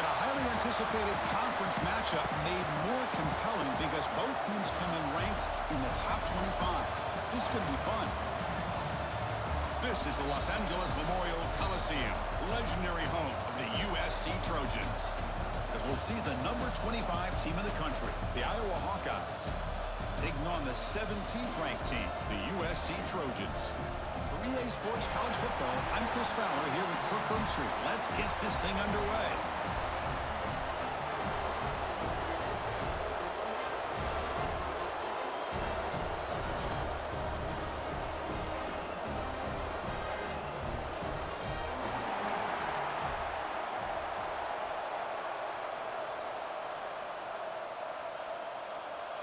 And a highly anticipated conference matchup made more compelling because both teams come in ranked in the top 25. This is going to be fun. This is the Los Angeles Memorial Coliseum, legendary home of the USC Trojans. As we'll see the number 25 team in the country, the Iowa Hawkeyes, taking on the 17th ranked team, the USC Trojans. For EA Sports College Football, I'm Chris Fowler here with Kirk Herbstreit. Let's get this thing underway.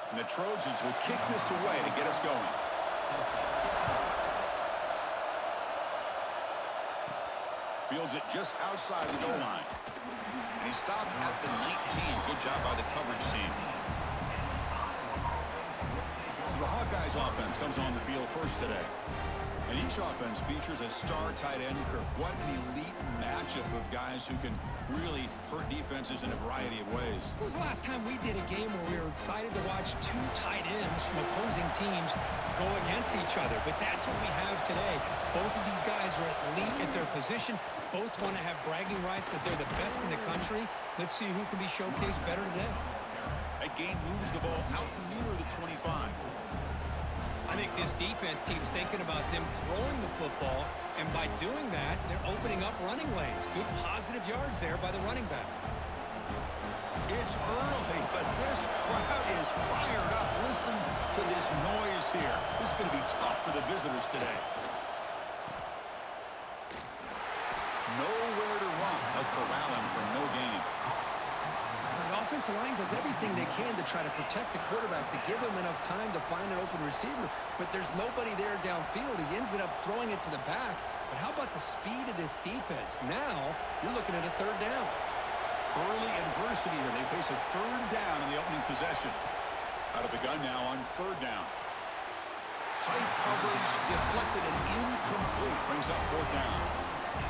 And the Trojans will kick this away to get us going. Fields it just outside the goal line. And he stopped at the 19. Good job by the coverage team. So the Hawkeyes offense comes on the field first today. And each offense features a star tight end. Kirk, what an elite matchup of guys who can really hurt defenses in a variety of ways. When was the last time we did a game where we were excited to watch two tight ends from opposing teams go against each other? But that's what we have today. Both of these guys are elite at their position. Both want to have bragging rights that they're the best in the country. Let's see who can be showcased better today. That game moves the ball out near the 25. I think this defense keeps thinking about them throwing the football, and by doing that, they're opening up running lanes. Good positive yards there by the running back. It's early, but this crowd is fired up. Listen to this noise here. This is going to be tough for the visitors today. Nowhere to run. They'll corral him for no gain. The offensive line does everything they can to try to protect the quarterback, to give him enough time to find an open receiver, but there's nobody there downfield. He ends up throwing it to the back. But how about the speed of this defense? Now you're looking at a third down. Early adversity here. They face a third down in the opening possession. Out of the gun now on third down. Tight coverage, deflected and incomplete. Brings up fourth down.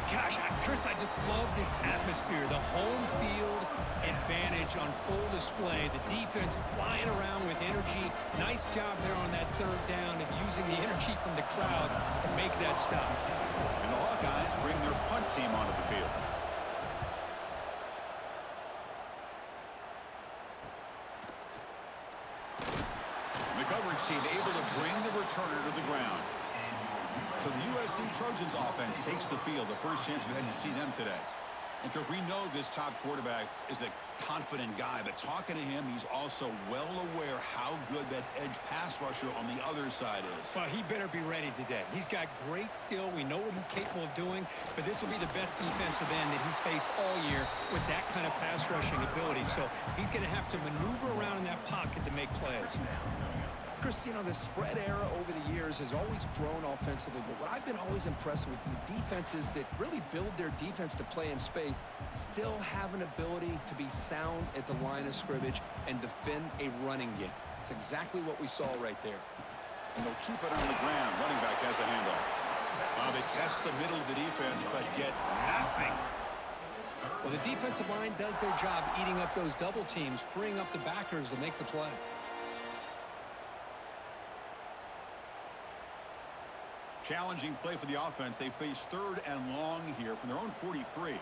Gosh, Chris, I just love this atmosphere. The home field advantage on full display. The defense flying around with energy. Nice job there on that third down of using the energy from the crowd to make that stop. And the Hawkeyes bring their punt team onto the field. And the coverage team able to bring the returner to the ground. So the USC Trojans offense takes the field. The first chance we had to see them today. And Kirk, we know this top quarterback is a confident guy, but talking to him, he's also well aware how good that edge pass rusher on the other side is. Well, he better be ready today. He's got great skill. We know what he's capable of doing, but this will be the best defensive end that he's faced all year with that kind of pass rushing ability. So he's going to have to maneuver around in that pocket to make plays. Chris, you know, the spread era over the years has always grown offensively, but what I've been always impressed with defenses that really build their defense to play in space still have an ability to be sound at the line of scrimmage and defend a running game. It's exactly what we saw right there. And they'll keep it on the ground. Running back has the handoff. They test the middle of the defense, but get nothing. Well, the defensive line does their job eating up those double teams, freeing up the backers to make the play. Challenging play for the offense. They face third and long here from their own 43.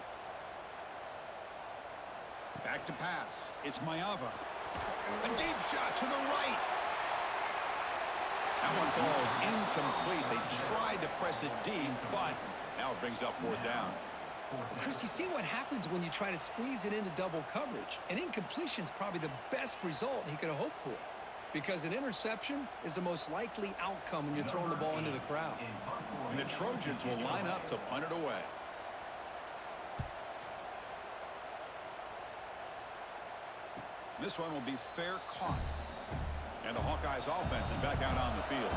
Back to pass. It's Mayava. A deep shot to the right. That one falls incomplete. They tried to press it deep, but now it brings up fourth down. Chris, you see what happens when you try to squeeze it into double coverage. An incompletion is probably the best result he could have hoped for, because an interception is the most likely outcome when you're throwing the ball into the crowd. And the Trojans will line up to punt it away. This one will be fair caught. And the Hawkeyes offense is back out on the field.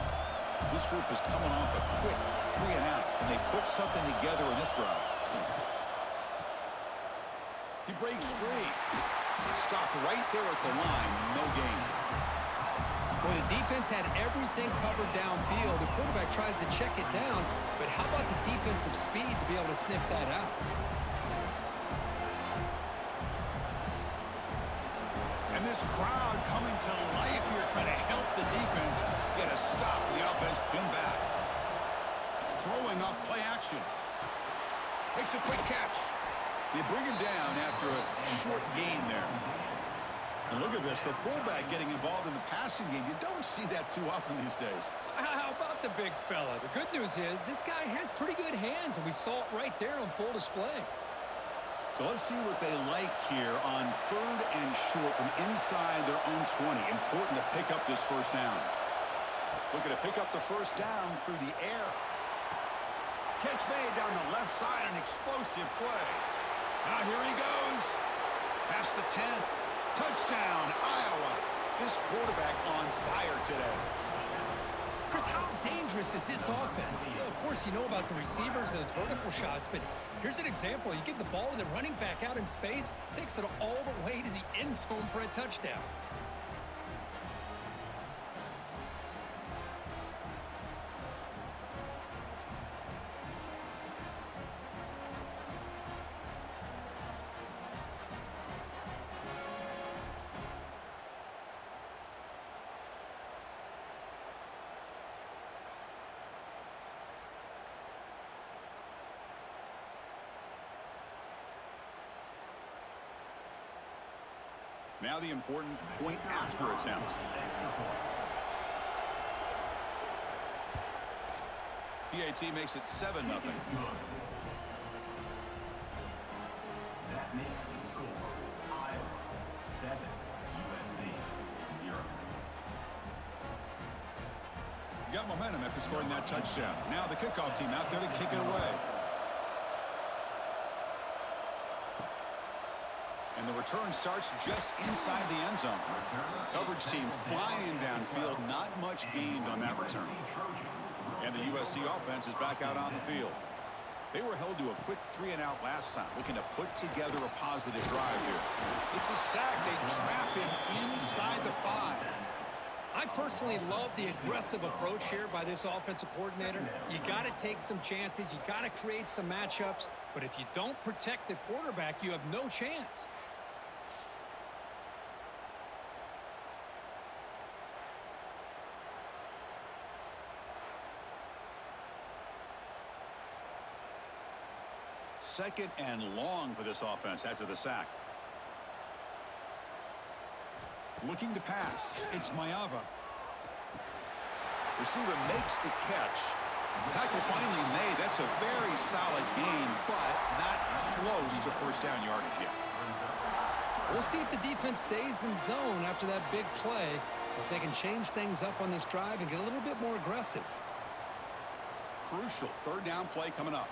This group is coming off a quick 3 and out. Can they put something together in this drive? He breaks free. Stopped right there at the line. No gain. Well, the defense had everything covered downfield. The quarterback tries to check it down, but how about the defensive speed to be able to sniff that out? And this crowd coming to life here, trying to help the defense get a stop. The offense pinned back. Throwing up play action. Makes a quick catch. They bring him down after a short gain there. And look at this, the fullback getting involved in the passing game. You don't see that too often these days. How about the big fella? The good news is this guy has pretty good hands, and we saw it right there on full display. So let's see what they like here on 3rd and short from inside their own 20. Important to pick up this first down. Looking to pick up the first down through the air. Catch made down the left side, an explosive play. Now here he goes. Past the 10. Touchdown, Iowa. This quarterback on fire today. Chris, how dangerous is this offense? Of course, you know about the receivers, those vertical shots, but here's an example. You get the ball to the running back out in space, takes it all the way to the end zone for a touchdown. Now the important point after attempt. PAT makes it 7-0. That makes the score Iowa 7, USC 0. Got momentum after scoring that touchdown. Now the kickoff team out there to kick it away. And the return starts just inside the end zone. Coverage team flying downfield. Not much gained on that return. And the USC offense is back out on the field. They were held to a quick 3-and-out last time, looking to put together a positive drive here. It's a sack. They trap him inside the 5. I personally love the aggressive approach here by this offensive coordinator. You got to take some chances. You got to create some matchups. But if you don't protect the quarterback, you have no chance. Second and long for this offense after the sack. Looking to pass. It's Mayava. Receiver makes the catch. Tackle finally made. That's a very solid gain, but not close to first down yardage yet. We'll see if the defense stays in zone after that big play. If they can change things up on this drive and get a little bit more aggressive. Crucial third down play coming up.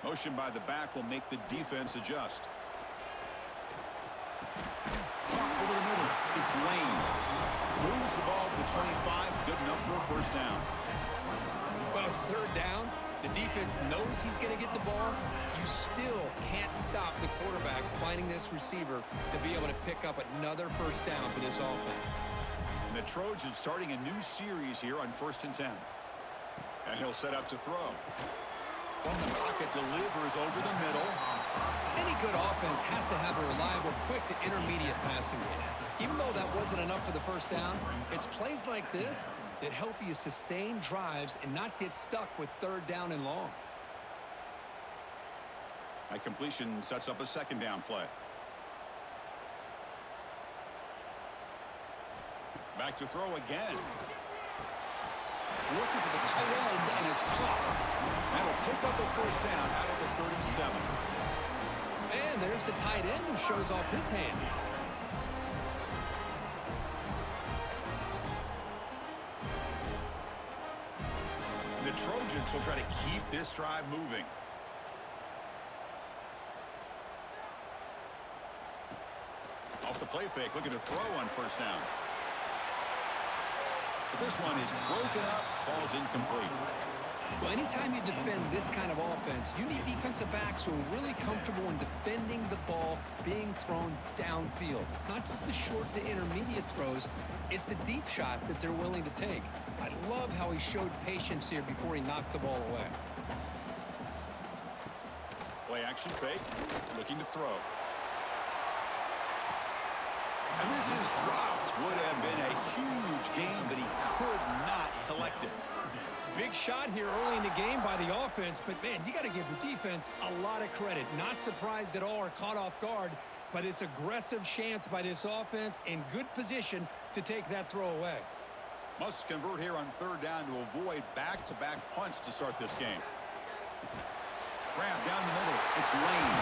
Motion by the back will make the defense adjust. Over the middle, it's Lane. Moves the ball to the 25, good enough for a first down. Well, it's third down. The defense knows he's going to get the ball. You still can't stop the quarterback finding this receiver to be able to pick up another first down for this offense. And the Trojans starting a new series here on 1st and 10. And he'll set up to throw. From the pocket, delivers over the middle. Any good offense has to have a reliable, quick to intermediate passing game. Even though that wasn't enough for the first down, it's plays like this that help you sustain drives and not get stuck with third down and long. That completion sets up a second down play. Back to throw again. Looking for the tight end, and it's caught. That'll pick up a first down out of the 37. And there's the tight end who shows off his hands. The Trojans will try to keep this drive moving. Off the play fake, looking to throw on first down. But this one is broken up, falls incomplete. Well, anytime you defend this kind of offense, you need defensive backs who are really comfortable in defending the ball being thrown downfield. It's not just the short to intermediate throws, it's the deep shots that they're willing to take. I love how he showed patience here before he knocked the ball away. Play action fake. Looking to throw. And this is dropped. Would have been a huge gain, but he could not collect it. Big shot here early in the game by the offense, but, man, you got to give the defense a lot of credit. Not surprised at all or caught off guard, but it's aggressive chance by this offense in good position to take that throw away. Must convert here on third down to avoid back-to-back punts to start this game. Grab down the middle. It's Lane.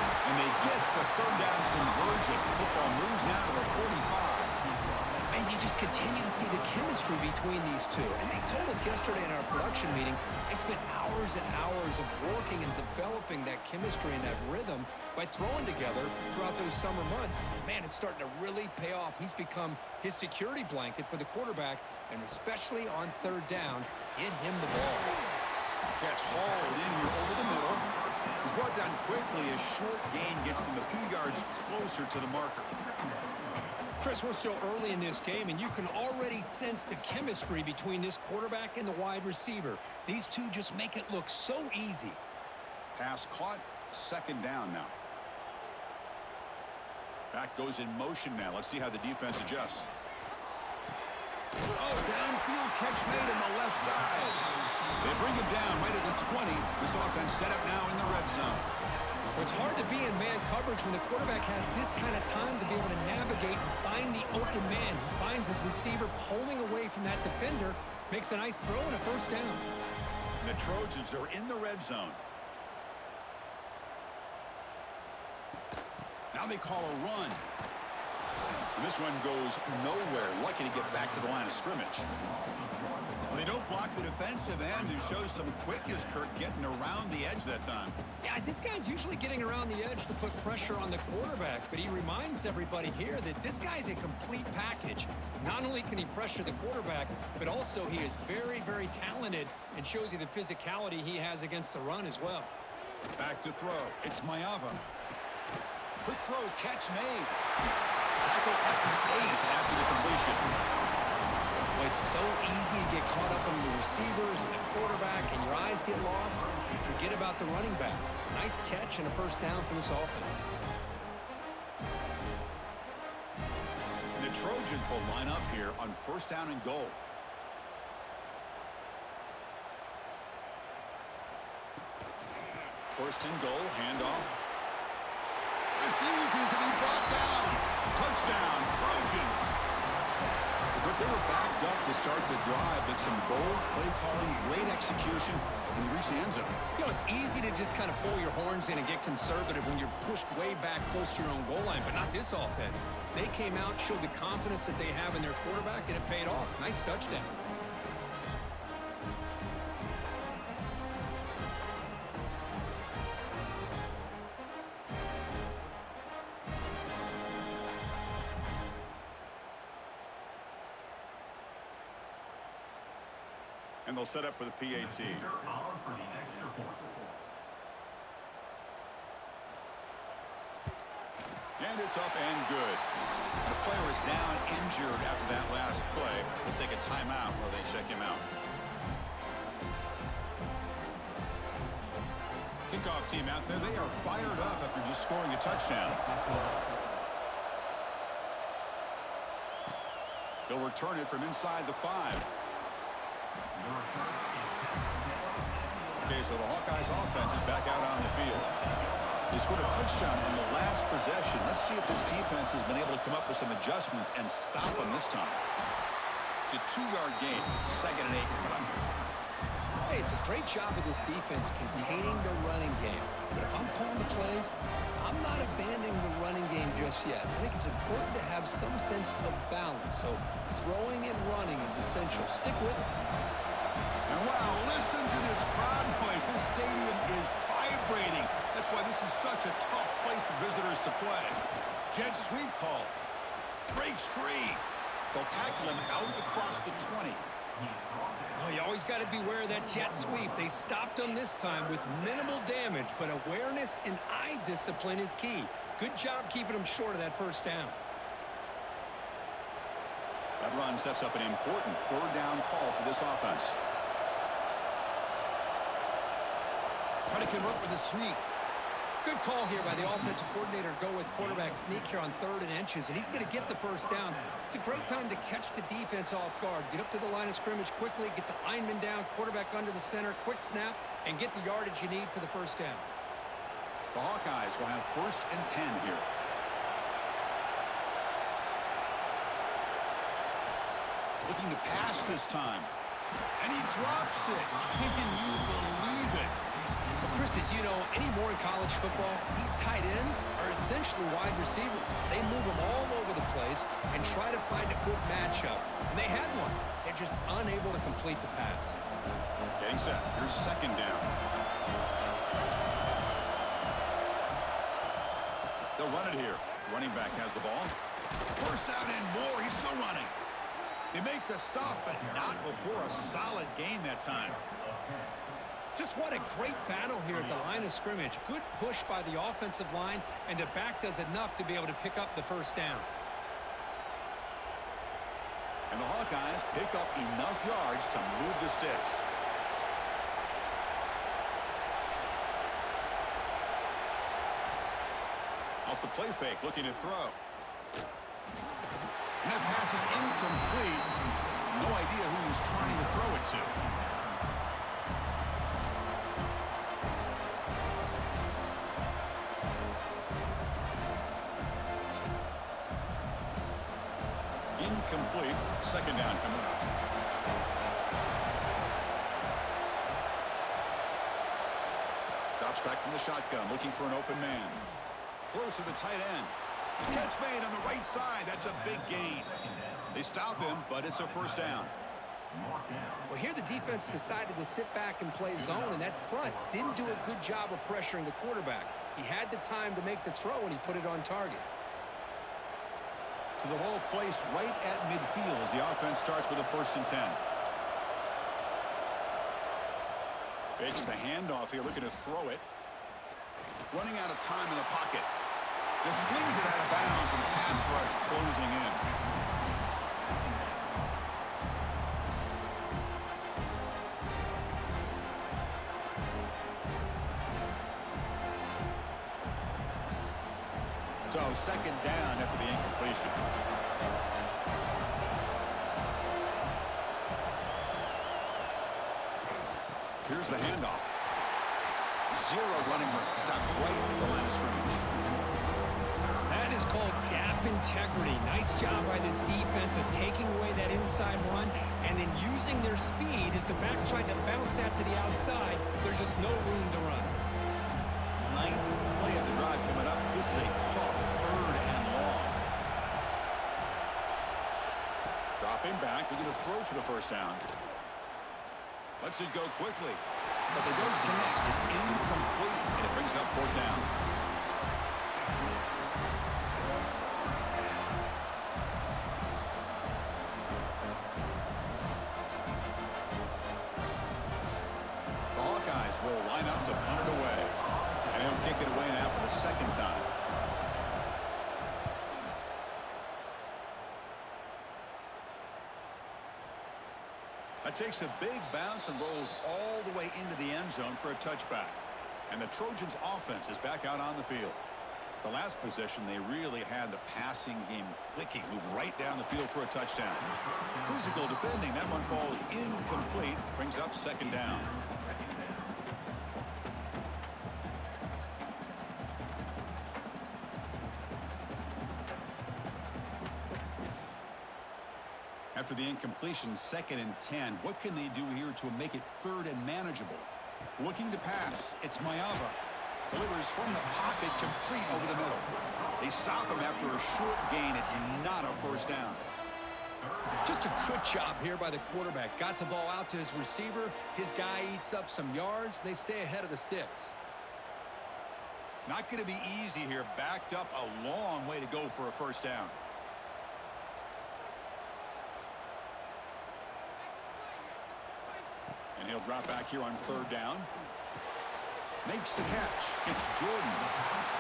And they get the third down conversion. Football moves now to the 45. And you just continue to see the chemistry between these two. And they told us yesterday in our production meeting, they spent hours and hours of working and developing that chemistry and that rhythm by throwing together throughout those summer months. And, man, it's starting to really pay off. He's become his security blanket for the quarterback, and especially on third down, get him the ball. Catch hauled in here over the middle. He's brought down quickly. A short gain gets them a few yards closer to the marker. Chris, we're still early in this game, and you can already sense the chemistry between this quarterback and the wide receiver. These two just make it look so easy. Pass caught. Second down now. Back goes in motion now. Let's see how the defense adjusts. Oh, downfield catch made on the left side. They bring him down right at the 20. This offense set up now in the red zone. It's hard to be in man coverage when the quarterback has this kind of time to be able to navigate and find the open man. He finds his receiver pulling away from that defender, makes a nice throw and a first down. The Trojans are in the red zone. Now they call a run. And this one goes nowhere. Lucky to get back to the line of scrimmage. Well, they don't block the defensive end and shows some quickness, Kirk, getting around the edge that time. Yeah, this guy's usually getting around the edge to put pressure on the quarterback, but he reminds everybody here that this guy's a complete package. Not only can he pressure the quarterback, but also he is very, very talented and shows you the physicality he has against the run as well. Back to throw. It's Mayava. Quick throw, catch made. Tackle at the 8 after the completion. Well, it's so easy to get caught up on the receivers and the quarterback, and your eyes get lost. You forget about the running back. Nice catch and a first down for this offense. The Trojans will line up here on first down and goal. First and goal, handoff. Refusing to be brought down. Touchdown, Trojans. But they were backed up to start the drive, but some bold play calling, great execution, and they reached the end zone. You know, it's easy to just kind of pull your horns in and get conservative when you're pushed way back close to your own goal line, but not this offense. They came out, showed the confidence that they have in their quarterback, and it paid off. Nice touchdown. And they'll set up for the PAT. And it's up and good. The player is down injured after that last play. We'll take a timeout while they check him out. Kickoff team out there. They are fired up after just scoring a touchdown. They'll return it from inside the 5. Okay, so the Hawkeyes offense is back out on the field. They scored a touchdown on the last possession. Let's see if this defense has been able to come up with some adjustments and stop them this time. It's a 2-yard gain. 2nd and 8 coming up. Hey, it's a great job of this defense containing the running game. But if I'm calling the plays, I'm not abandoning the running game just yet. I think it's important to have some sense of balance. So throwing and running is essential. Stick with it. And wow, listen to this crowd noise. This stadium is vibrating. That's why this is such a tough place for visitors to play. Jet sweep call. Breaks free. They'll tackle him out across the 20. Oh, you always got to beware of that jet sweep. They stopped him this time with minimal damage, but awareness and eye discipline is key. Good job keeping him short of that first down. That run sets up an important third down call for this offense. Try to convert with a sweep. Good call here by the offensive coordinator to go with quarterback sneak here on 3rd and inches, and he's going to get the first down. It's a great time to catch the defense off guard. Get up to the line of scrimmage quickly, get the lineman down, quarterback under the center, quick snap, and get the yardage you need for the first down. The Hawkeyes will have 1st and 10 here. Looking to pass this time. And he drops it. Can you believe it? Well, Chris, as you know, anymore in college football, these tight ends are essentially wide receivers. They move them all over the place and try to find a good matchup. And they had one. They're just unable to complete the pass. Getting set. Here's 2nd down. They'll run it here. Running back has the ball. First out and more. He's still running. They make the stop, but not before a solid gain that time. Just what a great battle here at the line of scrimmage. Good push by the offensive line, and the back does enough to be able to pick up the first down. And the Hawkeyes pick up enough yards to move the sticks. Off the play fake, looking to throw. And that pass is incomplete. No idea who he's trying to throw it to. Incomplete. 2nd down coming up. Drops back from the shotgun, looking for an open man. Throws to the tight end. Catch made on the right side. That's a big gain. They stop him, but it's a first down. Well, here the defense decided to sit back and play zone, and that front didn't do a good job of pressuring the quarterback. He had the time to make the throw, and he put it on target. So the ball placed right at midfield as the offense starts with a 1st and 10. Fakes the handoff here, looking to throw it. Running out of time in the pocket. Just flings it out of bounds, and the pass rush closing in. So 2nd down after the incompletion. Here's the handoff. 0 running room. Stopped right at the line of scrimmage. That is called gap integrity. Nice job by this defense of taking away that inside run and then using their speed as the back tried to bounce that to the outside. There's just no room to run. 9th play of the drive coming up. This is a tough 3rd and long. Dropping back. They're going to throw for the first down. Lets it go quickly. But they don't connect. It's incomplete, and it brings up 4th down. The Hawkeyes will line up to punt it away. And he'll kick it away now for the 2nd time. That takes a big bounce and rolls all the way into the end zone for a touchback. And the Trojans offense is back out on the field. The last possession, they really had the passing game clicking. Moved right down the field for a touchdown. Physical defending. That one falls incomplete. Brings up 2nd down. After the incompletion, 2nd and 10. What can they do here to make it 3rd and manageable? Looking to pass. It's Mayava. Delivers from the pocket, complete over the middle. They stop him after a short gain. It's not a first down. Just a good job here by the quarterback. Got the ball out to his receiver. His guy eats up some yards. They stay ahead of the sticks. Not going to be easy here. Backed up a long way to go for a first down. And he'll drop back here on 3rd down. Makes the catch. It's Jordan.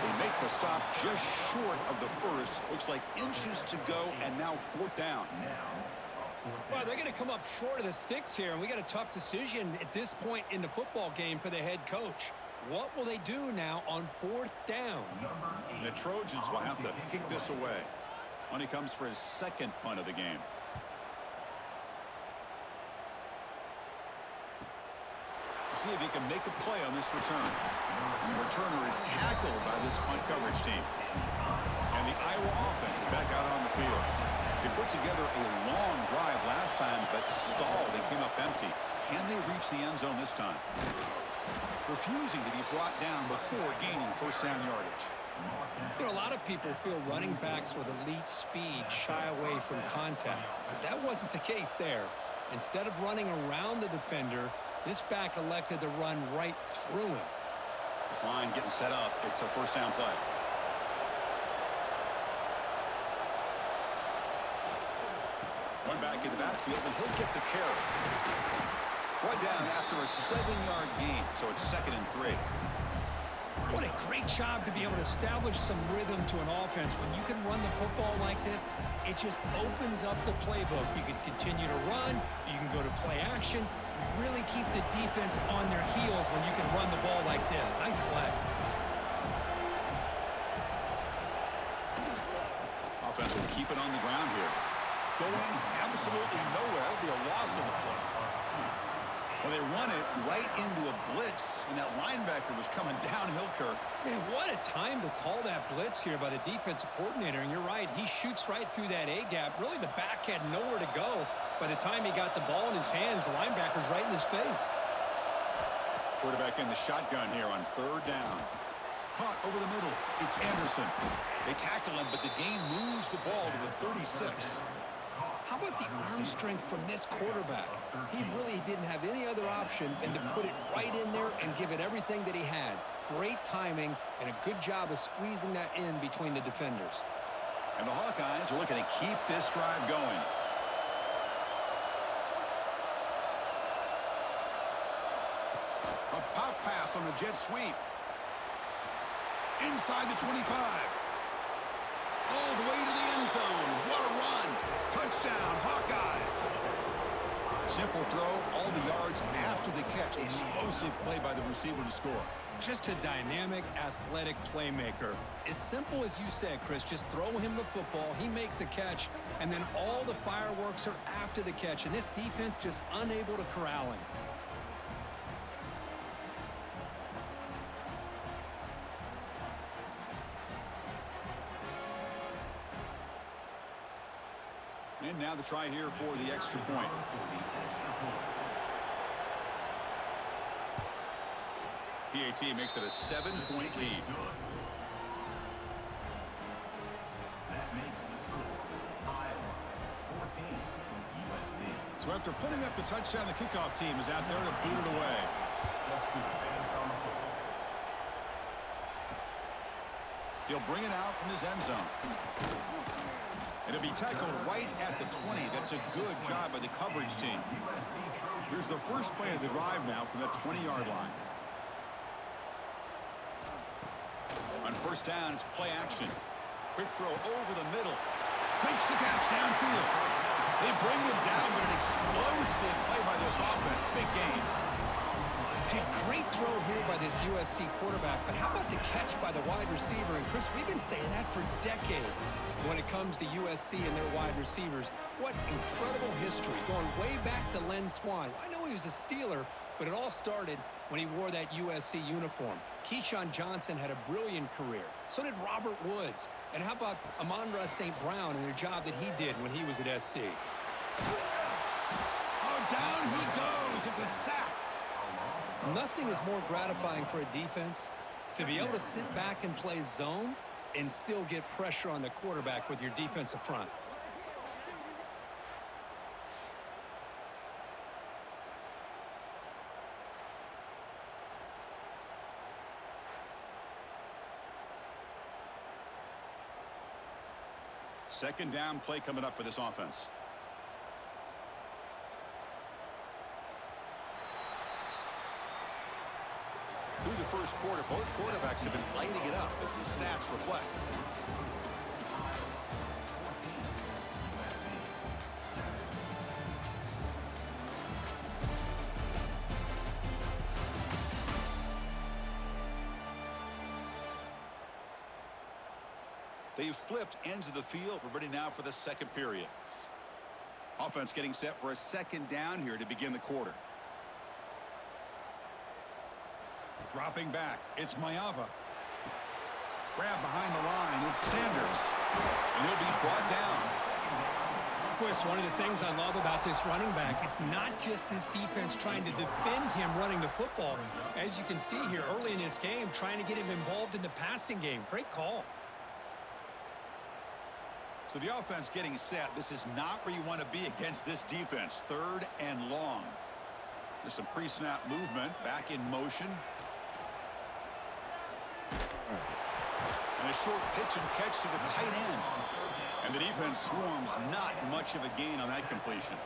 They make the stop just short of the first. Looks like inches to go, and now 4th down. Well, they're going to come up short of the sticks here, and we got a tough decision at this point in the football game for the head coach. What will they do now on 4th down? The Trojans will have to kick this away. When he comes for his second punt of the game. See if he can make a play on this return. The returner is tackled by this punt coverage team. And the Iowa offense is back out on the field. They put together a long drive last time, but stalled and came up empty. Can they reach the end zone this time? Refusing to be brought down before gaining first down yardage. You know, a lot of people feel running backs with elite speed shy away from contact, but that wasn't the case there. Instead of running around the defender, this back elected to run right through him. This line getting set up. It's a first down play. One back in the backfield, and he'll get the carry. One down after a 7-yard gain, so it's 2nd and 3. What a great job to be able to establish some rhythm to an offense. When you can run the football like this, it just opens up the playbook. You can continue to run. You can go to play action. You really keep the defense on their heels when you can run the ball like this. Nice play. Offense will keep it on the ground here. Going absolutely nowhere. It'll be a loss on the play. Well, they run it right into a blitz, and that linebacker was coming downhill, Kirk. Man, what a time to call that blitz here by the defensive coordinator. And you're right, he shoots right through that A-gap. Really, the back had nowhere to go. By the time he got the ball in his hands, the linebacker's right in his face. Quarterback in the shotgun here on 3rd down. Caught over the middle. It's Anderson. They tackle him, but the gain moves the ball to the 36. How about the arm strength from this quarterback? He really didn't have any other option than to put it right in there and give it everything that he had. Great timing and a good job of squeezing that in between the defenders. And the Hawkeyes are looking to keep this drive going. A pop pass on the jet sweep. Inside the 25. All the way to the end zone. What a run. Touchdown, Hawkeyes. Simple throw, all the yards after the catch. Explosive play by the receiver to score. Just a dynamic, athletic playmaker. As simple as you said, Chris, just throw him the football, he makes a catch, and then all the fireworks are after the catch. And this defense just unable to corral him. And now the try here for the extra point. PAT makes it a 7-point lead. That makes the score Iowa 14, USC. So after putting up the touchdown, the kickoff team is out there to boot it away. He'll bring it out from his end zone. It'll be tackled right at the 20. That's a good job by the coverage team. Here's the first play of the drive now from the 20-yard line. On first down, it's play action. Quick throw over the middle. Makes the catch downfield. They bring him down, but an explosive play by this offense. Big game. Hey, great throw here by this USC quarterback, but how about the catch by the wide receiver? And Chris, we've been saying that for decades when it comes to USC and their wide receivers. What incredible history, going way back to Len Swan. I know he was a Steeler, but it all started when he wore that USC uniform. Keyshawn Johnson had a brilliant career. So did Robert Woods. And how about Amon-Ra St. Brown and the job that he did when he was at SC? Oh, down he goes. It's a sack. Nothing is more gratifying for a defense to be able to sit back and play zone and still get pressure on the quarterback with your defensive front. Second down play coming up for this offense. Through the first quarter, both quarterbacks have been lighting it up as the stats reflect. They've flipped ends of the field. We're ready now for the second period. Offense getting set for a second down here to begin the quarter. Dropping back, it's Mayava. Grab behind the line, it's Sanders. And he'll be brought down. Chris, one of the things I love about this running back, it's not just this defense trying to defend him running the football. As you can see here early in this game, trying to get him involved in the passing game. Great call. So the offense getting set. This is not where you want to be against this defense. 3rd and long. There's some pre-snap movement. Back in motion. And a short pitch and catch to the tight end. And the defense swarms. Not much of a gain on that completion.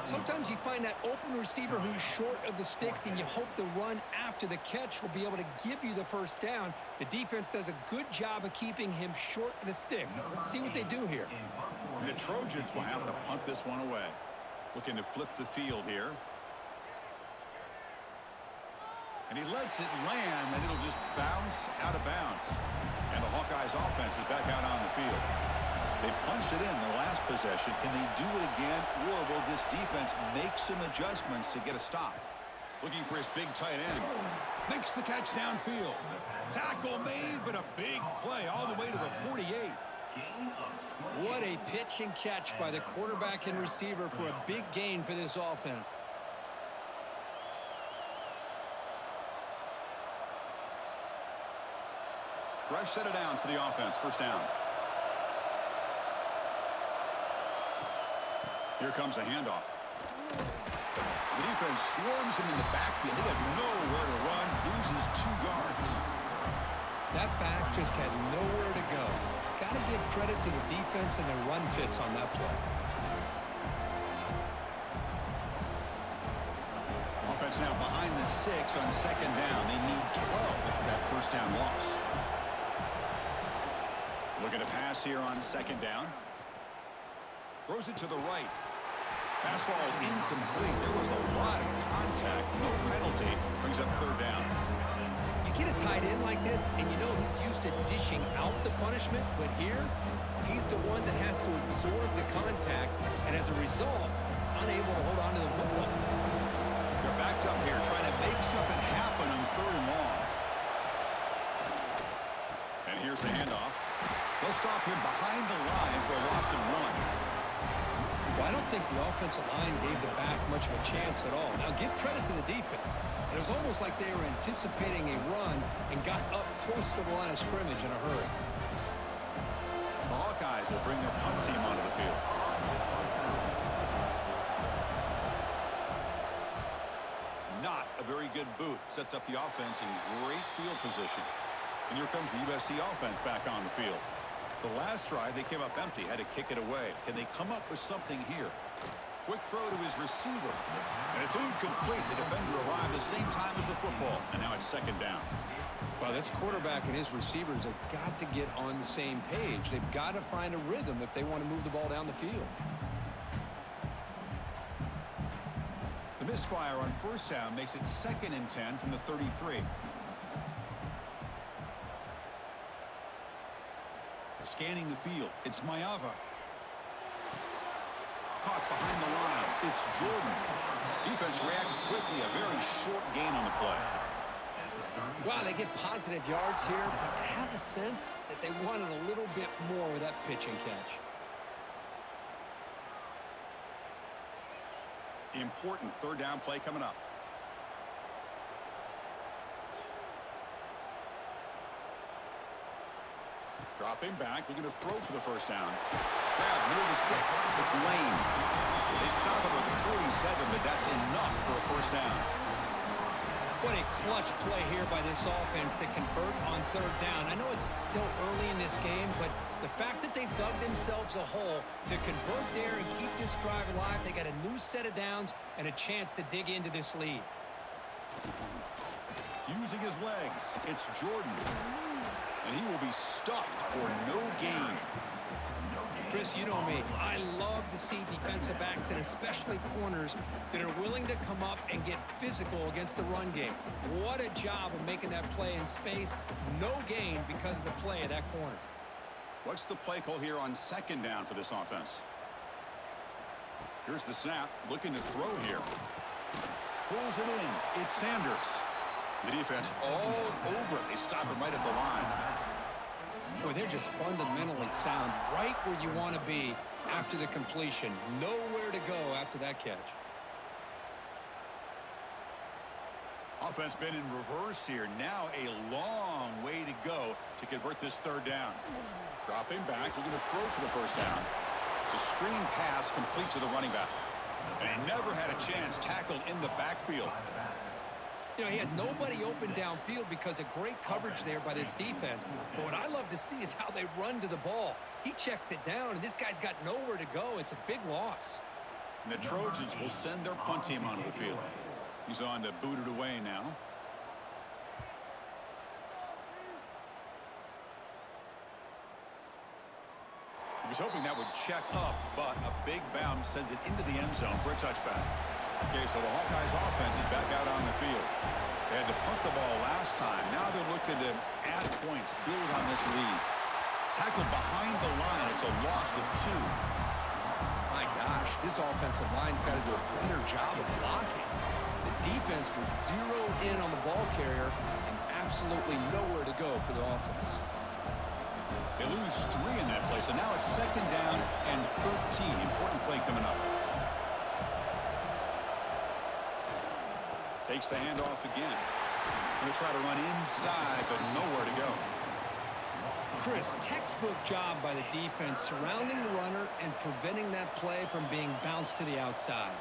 Sometimes you find that open receiver who's short of the sticks, and you hope the run after the catch will be able to give you the first down. The defense does a good job of keeping him short of the sticks. Let's see what they do here. And the Trojans will have to punt this one away. Looking to flip the field here. And he lets it land, and it'll just bounce out of bounds. And the Hawkeyes offense is back out on the field. They punched it in the last possession. Can they do it again, or will this defense make some adjustments to get a stop? Looking for his big tight end. Makes the catch downfield. Tackle made, but a big play all the way to the 48. What a pitch and catch by the quarterback and receiver for a big gain for this offense. Fresh set of downs for the offense. First down. Here comes a handoff. The defense swarms him in the backfield. He had nowhere to run. Loses 2 yards. That back just had nowhere to go. Got to give credit to the defense and their run fits on that play. Offense now behind the sticks on second down. They need 12 after that first down loss. Looking to pass here on second down. Throws it to the right. Pass falls incomplete. There was a lot of contact. No penalty. Brings up 3rd down. You get a tight end like this, and you know he's used to dishing out the punishment, but here, he's the one that has to absorb the contact, and as a result, he's unable to hold on to the football. They're backed up here, trying to make something happen on 3rd and long. And here's the handoff. They'll stop him behind the line for a loss of 1. Well, I don't think the offensive line gave the back much of a chance at all. Now, give credit to the defense. It was almost like they were anticipating a run and got up close to the line of scrimmage in a hurry. The Hawkeyes will bring their punt team onto the field. Not a very good boot. Sets up the offense in great field position. And here comes the USC offense back on the field. The last drive, they came up empty, had to kick it away. Can they come up with something here? Quick throw to his receiver. And it's incomplete. The defender arrived the same time as the football. And now it's second down. Well, this quarterback and his receivers have got to get on the same page. They've got to find a rhythm if they want to move the ball down the field. The misfire on first down makes it 2nd and 10 from the 33. Scanning the field, it's Mayava. Caught behind the line, it's Jordan. Defense reacts quickly, a very short gain on the play. Wow, they get positive yards here, but I have a sense that they wanted a little bit more with that pitch and catch. Important 3rd down play coming up. Dropping back, looking to throw for the first down. Grab, middle of the sticks. It's Lane. They stop it with the 47, but that's enough for a first down. What a clutch play here by this offense to convert on 3rd down. I know it's still early in this game, but the fact that they've dug themselves a hole to convert there and keep this drive alive, they got a new set of downs and a chance to dig into this lead. Using his legs, it's Jordan. And he will be stuffed for no gain. Chris, you know me. I love to see defensive backs and especially corners that are willing to come up and get physical against the run game. What a job of making that play in space. No gain because of the play of that corner. What's the play call here on second down for this offense? Here's the snap, looking to throw here. Pulls it in. It's Sanders. The defense all over it. They stop him right at the line. Boy, they're just fundamentally sound, right where you want to be after the completion. Nowhere to go after that catch. Offense been in reverse here. Now a long way to go to convert this third down. Dropping back, looking to throw for the first down. It's a screen pass complete to the running back. And he never had a chance tackled in the backfield. You know, he had nobody open downfield because of great coverage there by this defense. But what I love to see is how they run to the ball. He checks it down, and this guy's got nowhere to go. It's a big loss. And the Trojans will send their punt team onto the field. He's on to boot it away now. He was hoping that would check up, but a big bounce sends it into the end zone for a touchback. Okay, so the Hawkeyes offense is back out on the field. They had to punt the ball last time. Now they're looking to add points, build on this lead. Tackled behind the line. It's a loss of 2. My gosh, this offensive line's got to do a better job of blocking. The defense was zeroed in on the ball carrier and absolutely nowhere to go for the offense. They lose 3 in that play, so now it's second down and 13. Important play coming up. Takes the handoff again. Going to try to run inside, but nowhere to go. Chris, textbook job by the defense surrounding the runner and preventing that play from being bounced to the outside.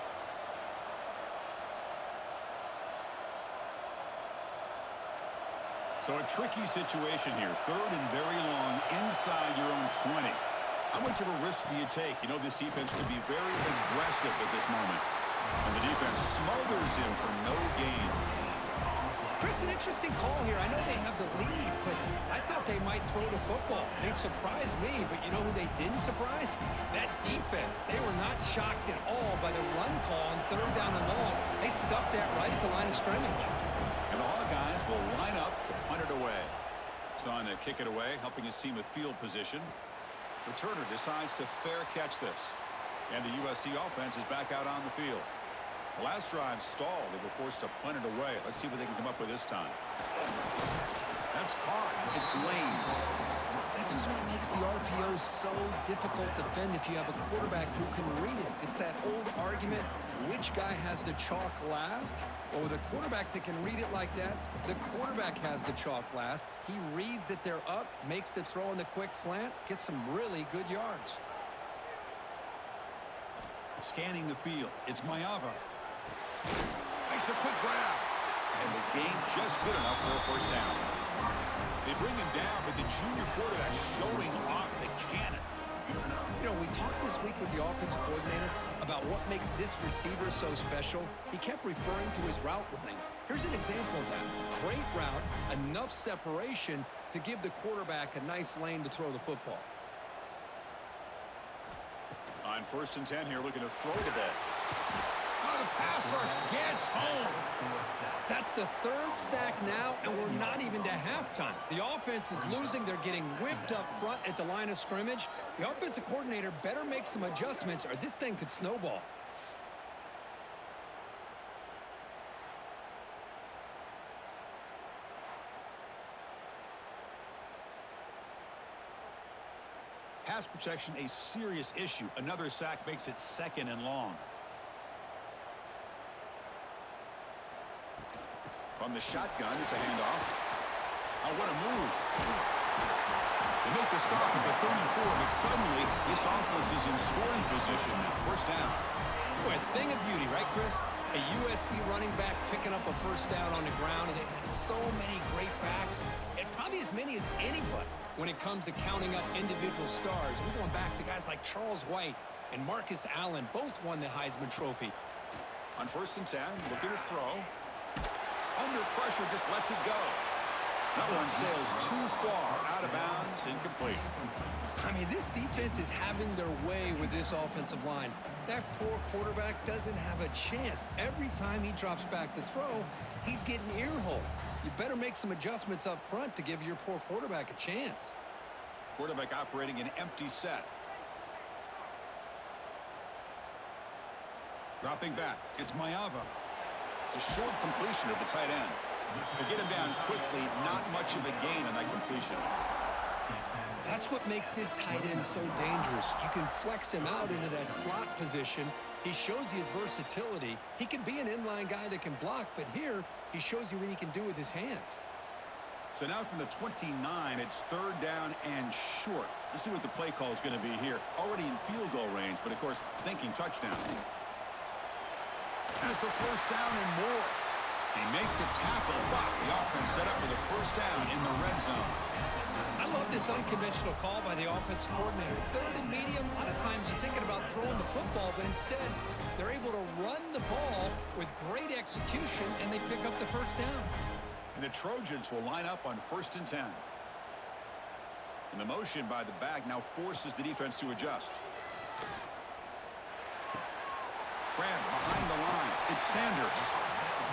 So a tricky situation here. Third and very long inside your own 20. How much of a risk do you take? You know, this defense could be very aggressive at this moment. And the defense smothers him for no gain. Chris, an interesting call here. I know they have the lead, but I thought they might throw the football. They surprised me, but you know who they didn't surprise? That defense. They were not shocked at all by the run call on third down and long. They stuffed that right at the line of scrimmage. And the Hawkeyes will line up to punt it away. He's on to kick it away, helping his team with field position. Returner decides to fair catch this. And the USC offense is back out on the field. The last drive stalled. They were forced to punt it away. Let's see what they can come up with this time. That's caught. It's Lane. This is what makes the RPO so difficult to defend if you have a quarterback who can read it. It's that old argument, which guy has the chalk last? Well, with a quarterback that can read it like that, the quarterback has the chalk last. He reads that they're up, makes the throw in the quick slant, gets some really good yards. Scanning the field. It's Mayava. Makes a quick grab. And the game just good enough for a first down. They bring him down, but the junior quarterback showing off the cannon. You know, we talked this week with the offensive coordinator about what makes this receiver so special. He kept referring to his route running. Here's an example of that. Great route, enough separation to give the quarterback a nice lane to throw the football. On 1st and 10 here, looking to throw the ball. Oh, the pass rush gets home. That's the 3rd sack now, and we're not even to halftime. The offense is losing. They're getting whipped up front at the line of scrimmage. The offensive coordinator better make some adjustments, or this thing could snowball. Pass protection, a serious issue. Another sack makes it 2nd and long. From the shotgun, it's a handoff. Oh, what a move. They make the stop at the 34, but suddenly this offense is in scoring position now. First down. Boy, a thing of beauty, right, Chris? A USC running back picking up a first down on the ground, and they've had so many great backs, and probably as many as anybody when it comes to counting up individual stars. We're going back to guys like Charles White and Marcus Allen. Both won the Heisman Trophy. On 1st and 10, looking to throw. Under pressure, just lets it go. That one sails too far, out of bounds, incomplete. I mean, this defense is having their way with this offensive line. That poor quarterback doesn't have a chance. Every time he drops back to throw, he's getting ear-holed. You better make some adjustments up front to give your poor quarterback a chance. Quarterback operating an empty set. Dropping back. It's Mayava. It's a short completion to the tight end. To get him down quickly, not much of a gain on that completion. That's what makes this tight end so dangerous. You can flex him out into that slot position. He shows you his versatility. He can be an inline guy that can block, but here he shows you what he can do with his hands. So now from the 29, it's third down and short. Let's see what the play call is going to be here. Already in field goal range, but of course thinking touchdown. Has the first down and more. They make the tackle, but the offense set up for the first down in the red zone. I love this unconventional call by the offensive coordinator. Third and medium, a lot of times you're thinking about throwing the football, but instead they're able to run the ball with great execution, and they pick up the first down. And the Trojans will line up on 1st and 10. And the motion by the back now forces the defense to adjust. Grab behind the line. It's Sanders.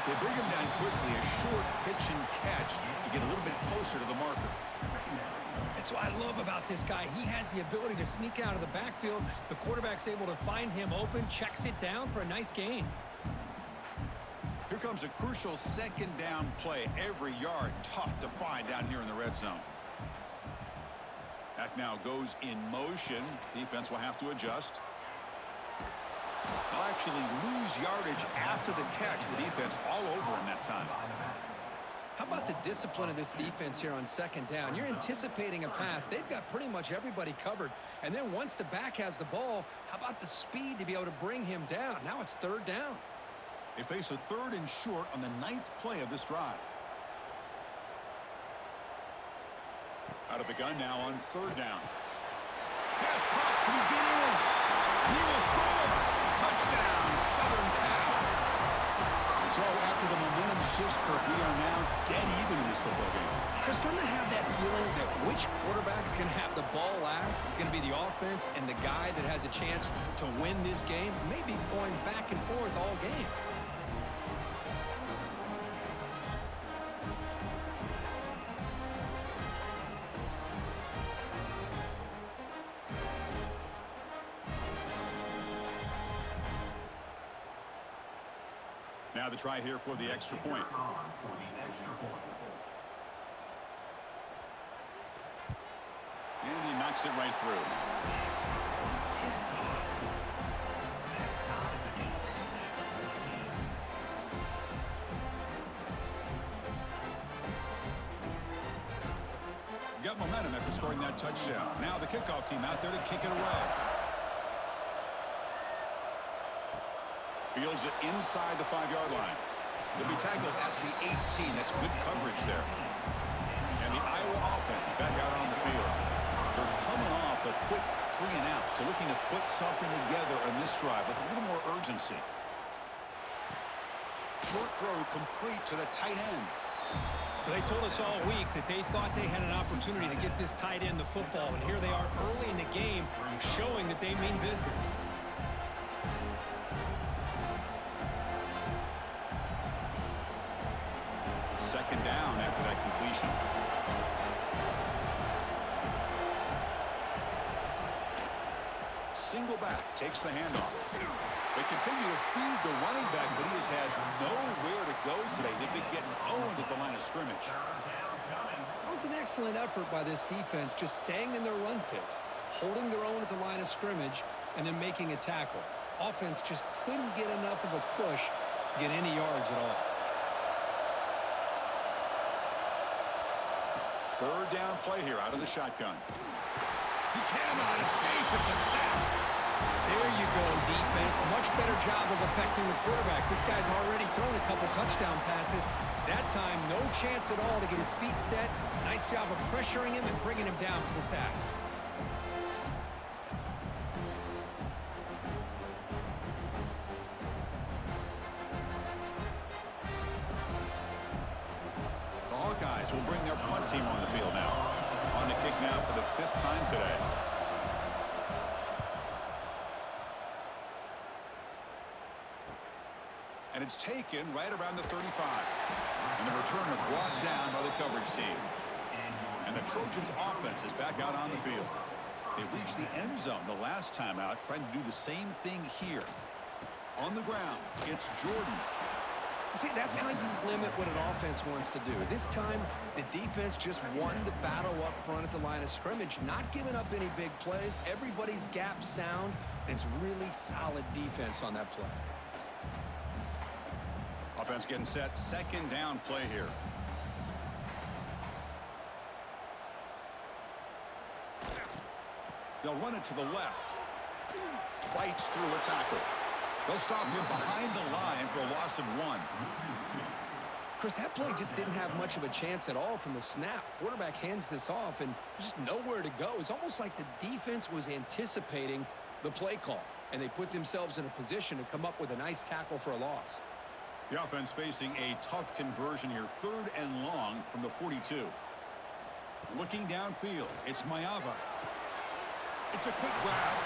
They bring him down quickly, a short pitch and catch to get a little bit closer to the marker. That's what I love about this guy. He has the ability to sneak out of the backfield. The quarterback's able to find him open, checks it down for a nice gain. Here comes a crucial second down play. Every yard tough to find down here in the red zone. Back now goes in motion. Defense will have to adjust. They'll actually lose yardage after the catch. The defense all over in that time. How about the discipline of this defense here on second down? You're anticipating a pass. They've got pretty much everybody covered. And then once the back has the ball, how about the speed to be able to bring him down? Now it's third down. They face a third and short on the 9th play of this drive. Out of the gun now on third down. Pass caught. Can he get in? He will score. Touchdown, Southern Cal. So after the momentum shifts, Kirk, we are now dead even in this football game. Chris, don't I have that feeling that which quarterback's going to have the ball last is going to be the offense, and the guy that has a chance to win this game may be going back and forth all game. Now the try here for the extra point. And he knocks it right through. Got momentum after scoring that touchdown. Now the kickoff team out there to kick it away. Fields it inside the 5-yard line. He'll be tackled at the 18. That's good coverage there. And the Iowa offense is back out on the field. They're coming off a quick 3 and out, so looking to put something together on this drive with a little more urgency. Short throw complete to the tight end. They told us all week that they thought they had an opportunity to get this tight end the football, and here they are early in the game showing that they mean business. Second down after that completion. Single back takes the handoff. They continue to feed the running back, but he has had nowhere to go today. They've been getting owned at the line of scrimmage. That was an excellent effort by this defense, just staying in their run fits, holding their own at the line of scrimmage, and then making a tackle. Offense just couldn't get enough of a push to get any yards at all. Third down play here out of the shotgun. He cannot escape. It's a sack. There you go, defense. Much better job of affecting the quarterback. This guy's already thrown a couple touchdown passes. That time, no chance at all to get his feet set. Nice job of pressuring him and bringing him down for the sack. The Hawkeyes will bring their punt team on the field now. On the kick now for the 5th time today. And it's taken right around the 35. And the returner brought down by the coverage team. And the Trojans offense is back out on the field. They reached the end zone the last time out, trying to do the same thing here. On the ground, it's Jordan. See, that's how you limit what an offense wants to do. This time, the defense just won the battle up front at the line of scrimmage, not giving up any big plays. Everybody's gap sound, and it's really solid defense on that play. Offense getting set. Second down play here. They'll run it to the left. Fights through a tackle. They'll stop him behind the line for a loss of 1. Chris, that play just didn't have much of a chance at all from the snap. Quarterback hands this off, and just nowhere to go. It's almost like the defense was anticipating the play call, and they put themselves in a position to come up with a nice tackle for a loss. The offense facing a tough conversion here. 3rd and long from the 42. Looking downfield, it's Mayava. It's a quick grab.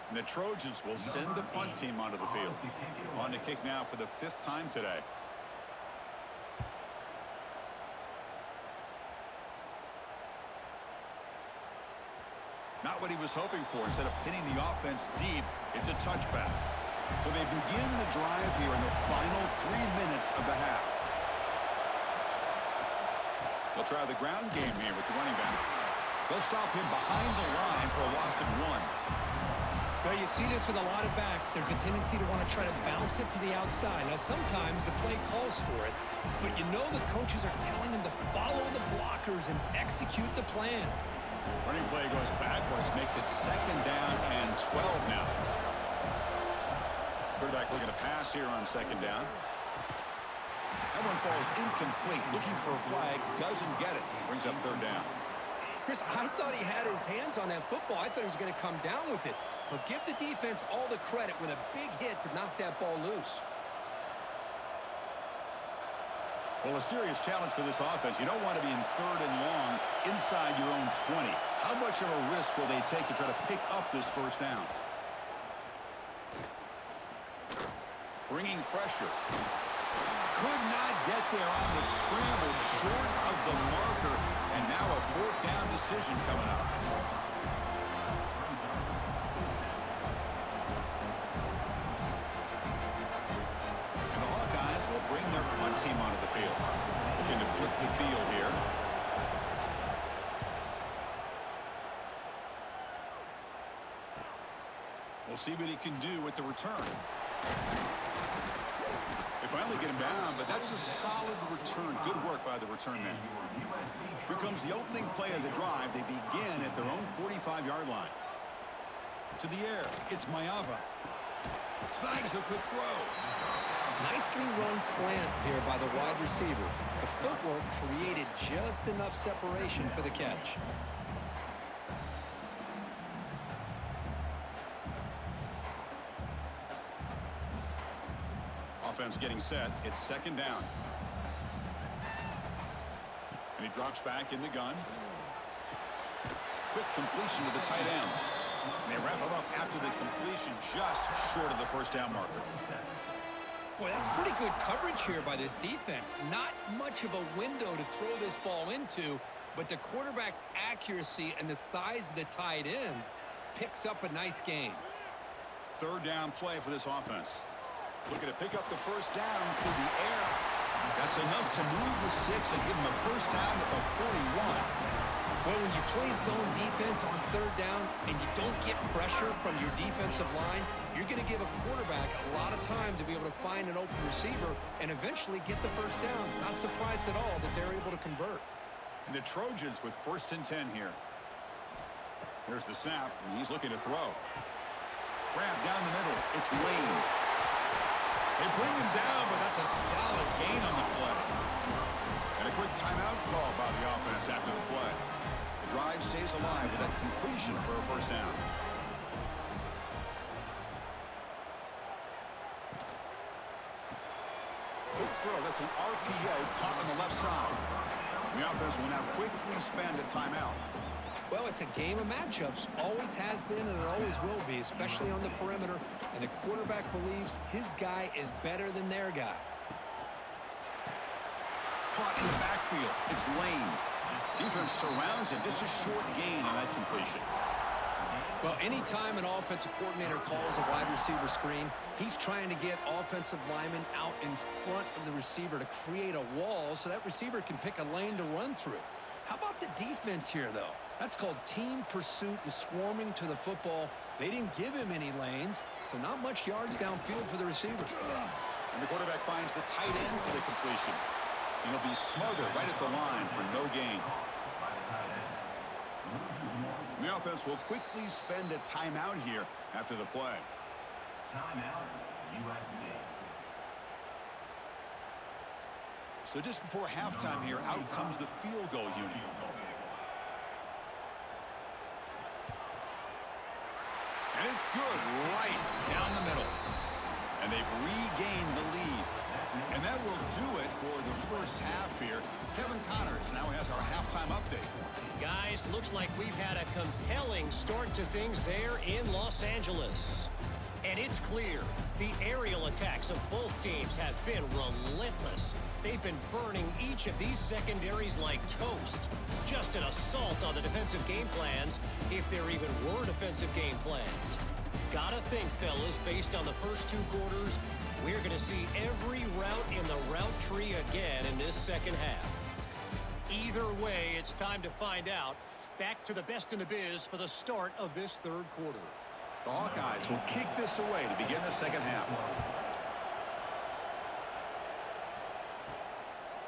And the Trojans will send the punt team onto the field. On to kick now for the 5th time today. Not what he was hoping for. Instead of pinning the offense deep, it's a touchback. So they begin the drive here in the final 3 minutes of the half. They'll try the ground game here with the running back. They'll stop him behind the line for a loss of 1. Well, you see this with a lot of backs. There's a tendency to want to try to bounce it to the outside. Now, sometimes the play calls for it, but you know the coaches are telling them to follow the blockers and execute the plan. Running play goes backwards, makes it 2nd down and 12 now. Quarterback looking to pass here on 2nd down. That one falls incomplete. Looking for a flag, doesn't get it. Brings up 3rd down. Chris, I thought he had his hands on that football. I thought he was going to come down with it. But give the defense all the credit with a big hit to knock that ball loose. Well, a serious challenge for this offense. You don't want to be in 3rd and long inside your own 20. How much of a risk will they take to try to pick up this 1st down? Bringing pressure. Could not get there on the scramble, short of the marker. And now a 4th down decision coming up. And the Hawkeyes will bring their punt team onto the field. Looking to flip the field here. We'll see what he can do with the return. They finally get him down, but that's a solid return. Good work by the return man. Here comes the opening play of the drive. They begin at their own 45-yard line. To the air, it's Mayava. Snags a quick throw. Nicely run slant here by the wide receiver. The footwork created just enough separation for the catch. Offense getting set. It's 2nd down. And he drops back in the gun. Quick completion to the tight end. And they wrap him up after the completion, just short of the 1st down marker. Boy, that's pretty good coverage here by this defense. Not much of a window to throw this ball into, but the quarterback's accuracy and the size of the tight end picks up a nice gain. 3rd down play for this offense. Looking to pick up the 1st down through the air. That's enough to move the sticks and give them a 1st down at the 41. Well, when you play zone defense on 3rd down and you don't get pressure from your defensive line, you're going to give a quarterback a lot of time to be able to find an open receiver and eventually get the 1st down. Not surprised at all that they're able to convert. And the Trojans with 1st and 10 here. Here's the snap, and he's looking to throw. Grab down the middle. It's Wayne. They bring him down, but that's a solid gain on the play. And a quick timeout call by the offense after the play. The drive stays alive with that completion for a 1st down. Quick throw. That's an RPO caught on the left side. The offense will now quickly spend a timeout. Well, it's a game of matchups. Always has been and it always will be, especially on the perimeter. And the quarterback believes his guy is better than their guy. Caught in the backfield. It's Lane. Defense surrounds him. Just a short gain on that completion. Well, anytime an offensive coordinator calls a wide receiver screen, he's trying to get offensive linemen out in front of the receiver to create a wall so that receiver can pick a lane to run through. How about the defense here, though? That's called team pursuit and swarming to the football. They didn't give him any lanes, so not much yards downfield for the receiver. And the quarterback finds the tight end for the completion. And he'll be smothered right at the line for no gain. The offense will quickly spend a timeout here after the play. Timeout, USC. So just before halftime here, out comes the field goal unit. And it's good right down the middle. And they've regained the lead. And that will do it for the first half here. Kevin Connors now has our halftime update. Guys, looks like we've had a compelling start to things there in Los Angeles. And it's clear the aerial attacks of both teams have been relentless. They've been burning each of these secondaries like toast. Just an assault on the defensive game plans, if there even were defensive game plans. Gotta think, fellas, based on the first two quarters, we're going to see every route in the route tree again in this second half. Either way, it's time to find out. Back to the best in the biz for the start of this third quarter. The Hawkeyes will kick this away to begin the second half.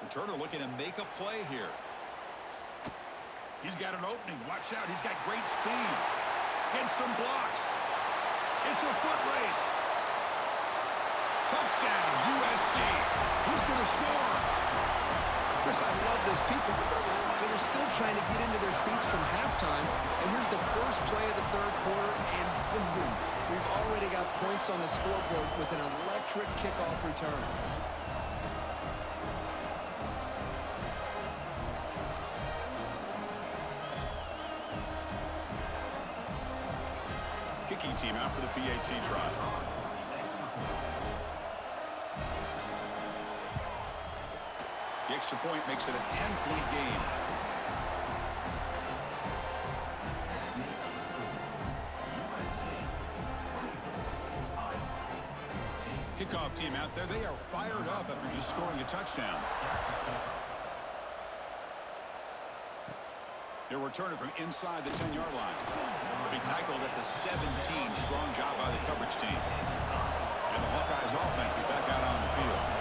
Turner looking to make a play here. He's got an opening. Watch out. He's got great speed. Gets some blocks. It's a foot race. Touchdown, USC. He's going to score. Chris, I love this. People, they're still trying to get into their seats from halftime. And here's the first play of the third quarter, and boom. We've already got points on the scoreboard with an electric kickoff return. Kicking team out for the PAT try. The extra point makes it a 10-point game. Kickoff team out there. They are fired up after just scoring a touchdown. They'll return it from inside the 10-yard line. They'll be tackled at the 17. Strong job by the coverage team. And the Hawkeyes offense is back out on the field.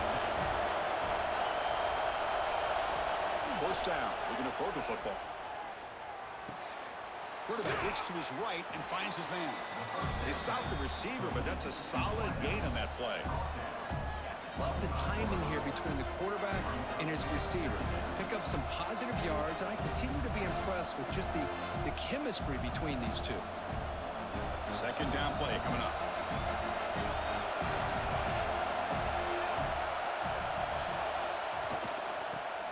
First down. They're going to throw the football. Quarterback looks to his right and finds his man. They stop the receiver, but that's a solid gain on that play. Love the timing here between the quarterback and his receiver. Pick up some positive yards, and I continue to be impressed with just the chemistry between these two. Second down play coming up.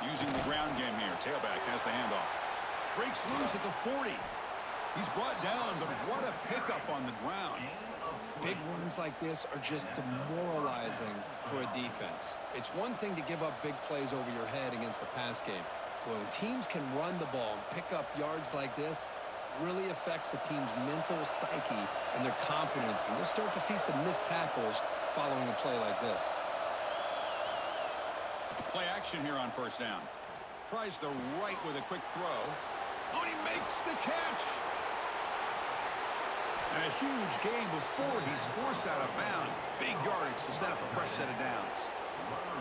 Using the ground game here. Tailback has the handoff. Breaks loose at the 40. He's brought down, but what a pickup on the ground. Big runs like this are just demoralizing for a defense. It's one thing to give up big plays over your head against the pass game. When teams can run the ball and pick up yards like this, really affects the team's mental psyche and their confidence. And you'll start to see some missed tackles following a play like this. Play action here on first down. Tries the right with a quick throw. Oh, he makes the catch. And a huge gain before he's forced out of bounds. Big yardage to set up a fresh set of downs.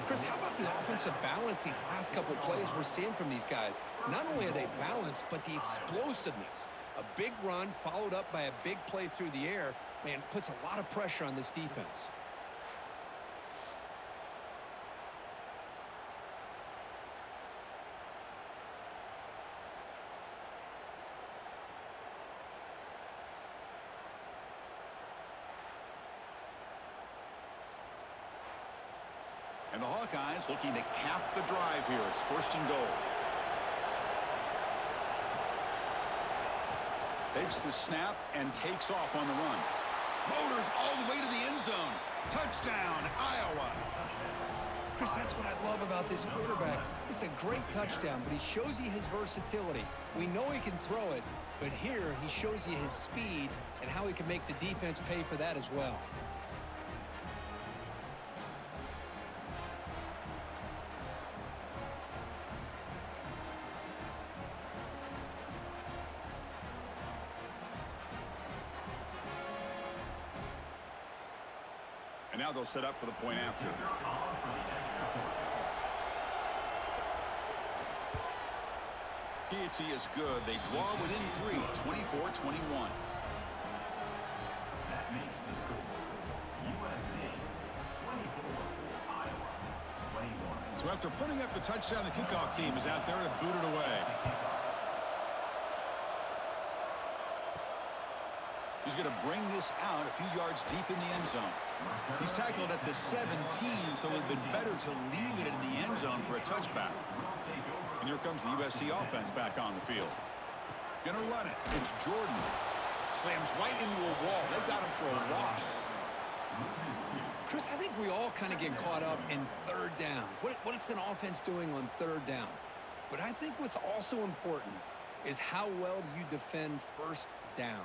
Chris, how about the offensive balance these last couple plays we're seeing from these guys? Not only are they balanced, but the explosiveness. A big run followed up by a big play through the air, man, puts a lot of pressure on this defense. And the Hawkeyes looking to cap the drive here. It's first and goal. Takes the snap and takes off on the run. Motors all the way to the end zone. Touchdown, Iowa. Chris, that's what I love about this quarterback. It's a great touchdown, but he shows you his versatility. We know he can throw it, but here he shows you his speed and how he can make the defense pay for that as well. And now they'll set up for the point after. Piety is good. They draw within 3, 24-21. That makes the score USC 24, Iowa 21. So after putting up the touchdown, the kickoff team is out there to boot it away. He's going to bring this out a few yards deep in the end zone. He's tackled at the 17, so it would have been better to leave it in the end zone for a touchback. And here comes the USC offense back on the field. Gonna run it. It's Jordan. Slams right into a wall. They've got him for a loss. Chris, I think we all kind of get caught up in third down. What's an offense doing on third down? But I think what's also important is how well you defend first down.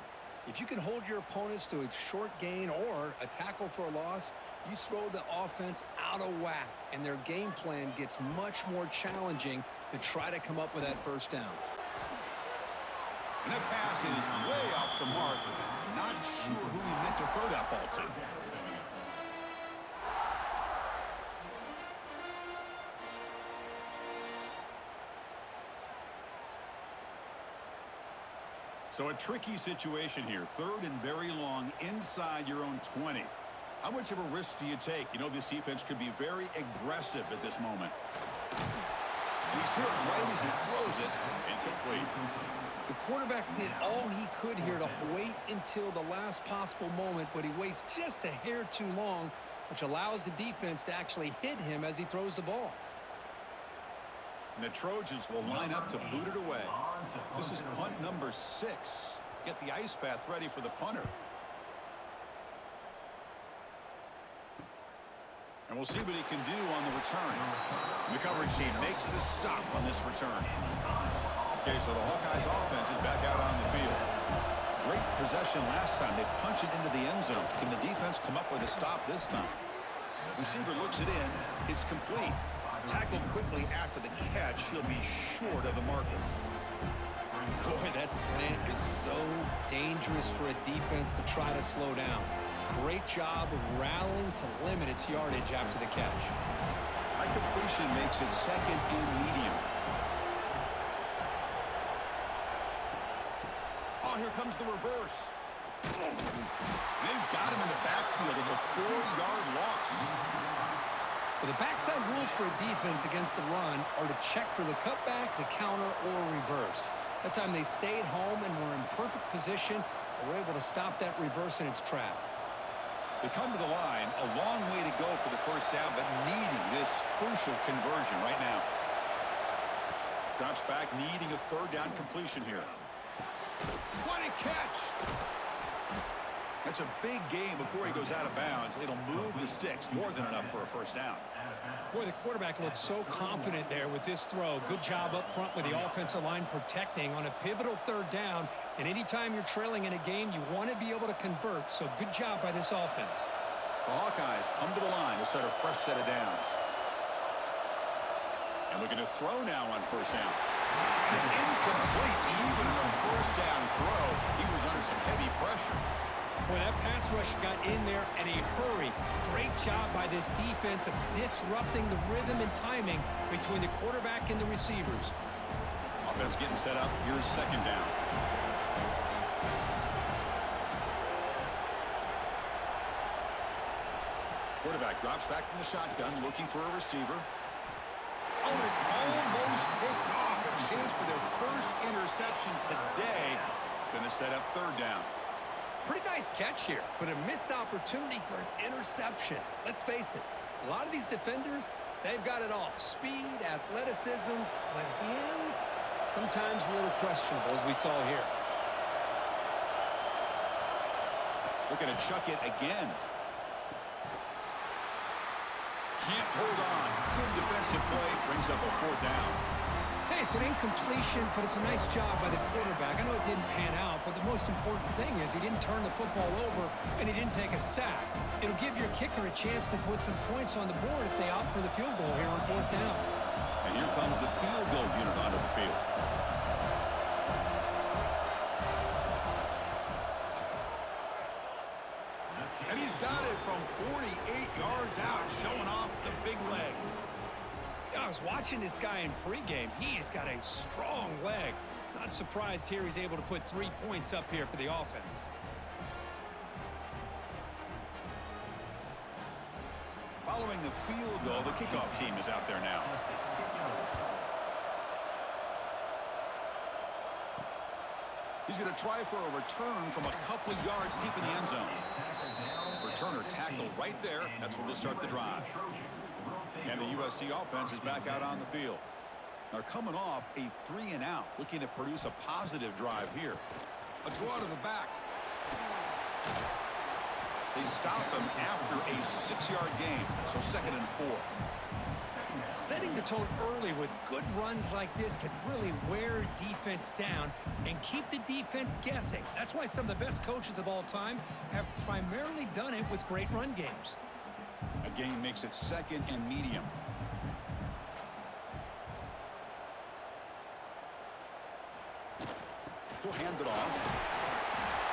If you can hold your opponents to a short gain or a tackle for a loss, you throw the offense out of whack, and their game plan gets much more challenging to try to come up with that first down. And that pass is way off the mark. Not sure who he meant to throw that ball to. So a tricky situation here. Third and very long inside your own 20. How much of a risk do you take? You know, this defense could be very aggressive at this moment. He's hit right as he throws it. Incomplete. The quarterback did all he could here to wait until the last possible moment, but he waits just a hair too long, which allows the defense to actually hit him as he throws the ball. And the Trojans will line up to boot it away. This is punt number 6. Get the ice bath ready for the punter. And we'll see what he can do on the return. And the coverage team makes the stop on this return. Okay, so the Hawkeyes offense is back out on the field. Great possession last time. They punch it into the end zone. Can the defense come up with a stop this time? Receiver looks it in. It's complete. Tackled quickly after the catch. He'll be short of the marker. Boy, that slant is so dangerous for a defense to try to slow down. Great job of rallying to limit its yardage after the catch. High completion makes it second and medium. Oh, here comes the reverse. They've got him in the backfield. It's a 4-yard loss. But the backside rules for a defense against the run are to check for the cutback, the counter, or reverse. That time they stayed home and were in perfect position and were able to stop that reverse in its trap. They come to the line, a long way to go for the first down, but needing this crucial conversion right now. Drops back, needing a third down completion here. What a catch! That's a big game before he goes out of bounds. It'll move the sticks, more than enough for a first down. Boy, the quarterback looked so confident there with this throw. Good job up front with the offensive line protecting on a pivotal third down. And anytime you're trailing in a game, you want to be able to convert. So good job by this offense. The Hawkeyes come to the line to start a fresh set of downs. And looking to throw now on first down. And it's incomplete. Even in a first down throw, he was under some heavy pressure. Boy, that pass rush got in there in a hurry. Great job by this defense of disrupting the rhythm and timing between the quarterback and the receivers. Offense getting set up. Here's second down. Quarterback drops back from the shotgun, looking for a receiver. Oh, and it's almost picked off. A chance for their first interception today. Going to set up third down. Pretty nice catch here, but a missed opportunity for an interception. Let's face it, a lot of these defenders, they've got it all. Speed, athleticism, but hands, sometimes a little questionable, as we saw here. Looking to chuck it again. Can't hold on. Good defensive play. Brings up a 4th down. Hey, it's an incompletion, but it's a nice job by the quarterback. I know it didn't pan out, but the most important thing is he didn't turn the football over and he didn't take a sack. It'll give your kicker a chance to put some points on the board if they opt for the field goal here on 4th down. And here comes the field goal unit onto the field. And he's got it from 48 yards out, showing off the big leg. I was watching this guy in pregame. He has got a strong leg. Not surprised here he's able to put 3 points up here for the offense. Following the field goal, the kickoff team is out there now. He's going to try for a return from a couple of yards deep in the end zone. Returner tackle right there. That's where they'll start the drive. And the USC offense is back out on the field. They're coming off a 3-and-out, looking to produce a positive drive here. A draw to the back. They stop him after a 6-yard gain, so 2nd and 4. Setting the tone early with good runs like this can really wear defense down and keep the defense guessing. That's why some of the best coaches of all time have primarily done it with great run games. A gain makes it 2nd and medium. He'll hand it off.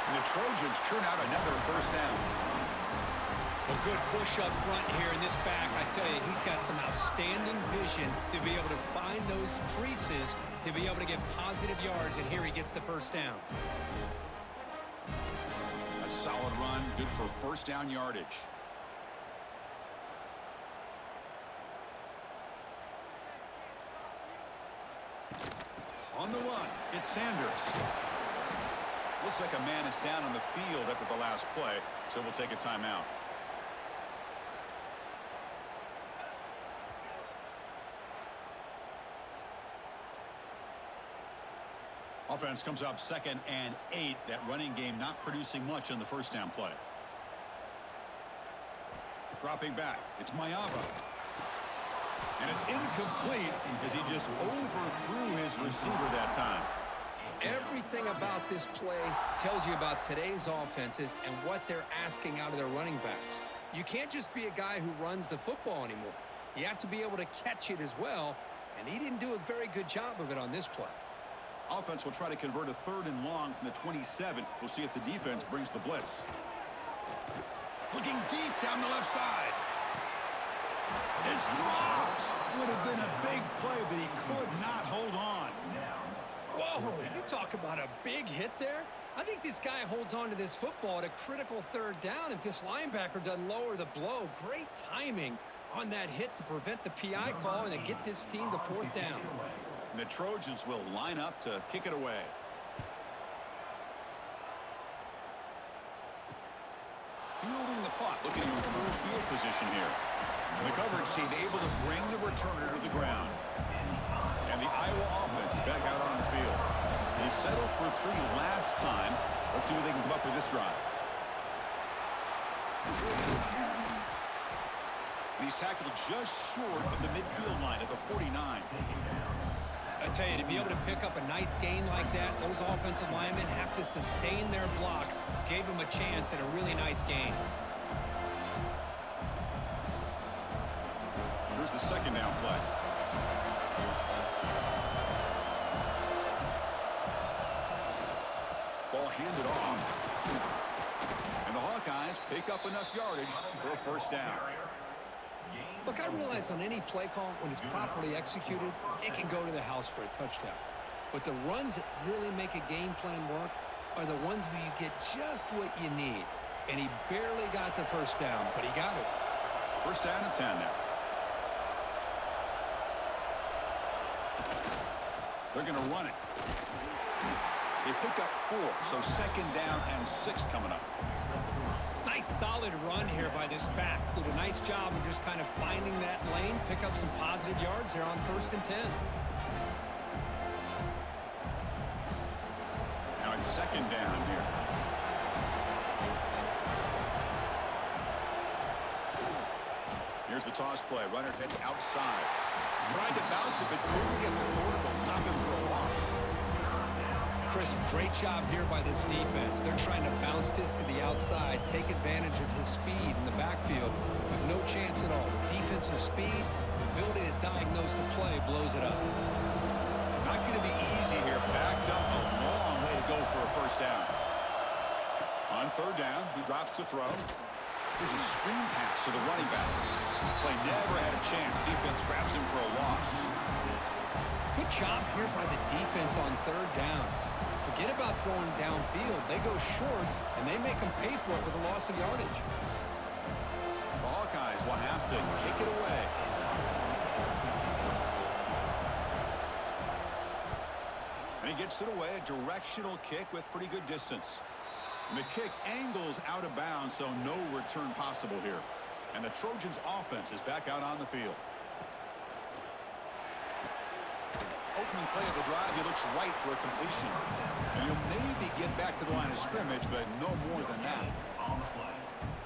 And the Trojans churn out another 1st down. A good push up front here in this back. I tell you, he's got some outstanding vision to be able to find those creases, to be able to get positive yards, and here he gets the 1st down. A solid run, good for 1st down yardage. On the run, it's Sanders. Looks like a man is down on the field after the last play, so we'll take a timeout. Offense comes up 2nd and 8. That running game not producing much on the 1st down play. Dropping back, it's Mayava. And it's incomplete as he just overthrew his receiver that time. Everything about this play tells you about today's offenses and what they're asking out of their running backs. You can't just be a guy who runs the football anymore. You have to be able to catch it as well, and he didn't do a very good job of it on this play. Offense will try to convert a 3rd and long from the 27. We'll see if the defense brings the blitz. Looking deep down the left side. It's dropped. Would have been a big play, but he could not hold on. Whoa, you talk about a big hit there. I think this guy holds on to this football at a critical 3rd down if this linebacker doesn't lower the blow. Great timing on that hit to prevent the PI call and to get this team to 4th down. And the Trojans will line up to kick it away. Fielding the punt, looking to improve field position here. And the coverage team able to bring the returner to the ground. And the Iowa offense is back out on the field. They settled for 3 last time. Let's see what they can come up with this drive. And he's tackled just short of the midfield line at the 49. I tell you, to be able to pick up a nice gain like that, those offensive linemen have to sustain their blocks. Gave him a chance at a really nice gain. Here's the 2nd down play. Ball handed off. And the Hawkeyes pick up enough yardage for a 1st down. Look, I realize on any play call, when it's properly executed, it can go to the house for a touchdown. But the runs that really make a game plan work are the ones where you get just what you need. And he barely got the 1st down, but he got it. 1st down and 10 now. They're going to run it. They pick up 4, so 2nd down and 6 coming up. Nice solid run here by this back. Did a nice job of just kind of finding that lane, pick up some positive yards there on 1st and 10. Now it's 2nd down here. Here's the toss play. Runner heads outside. Tried to bounce it, but couldn't get the corner. They'll stop him for a loss. Chris, great job here by this defense. They're trying to bounce this to the outside, take advantage of his speed in the backfield, with no chance at all. Defensive speed, ability to diagnose the play, blows it up. Not going to be easy here. Backed up a long way to go for a first down. On third down, he drops to throw. Here's a screen pass to the running back. Play never had a chance. Defense grabs him for a loss. Good job here by the defense on third down. Forget about throwing downfield. They go short, and they make them pay for it with a loss of yardage. The Hawkeyes will have to kick it away. And he gets it away, a directional kick with pretty good distance. And the kick angles out of bounds, so no return possible here. And the Trojans' offense is back out on the field. Opening play of the drive, he looks right for a completion. And he'll maybe get back to the line of scrimmage, but no more than that.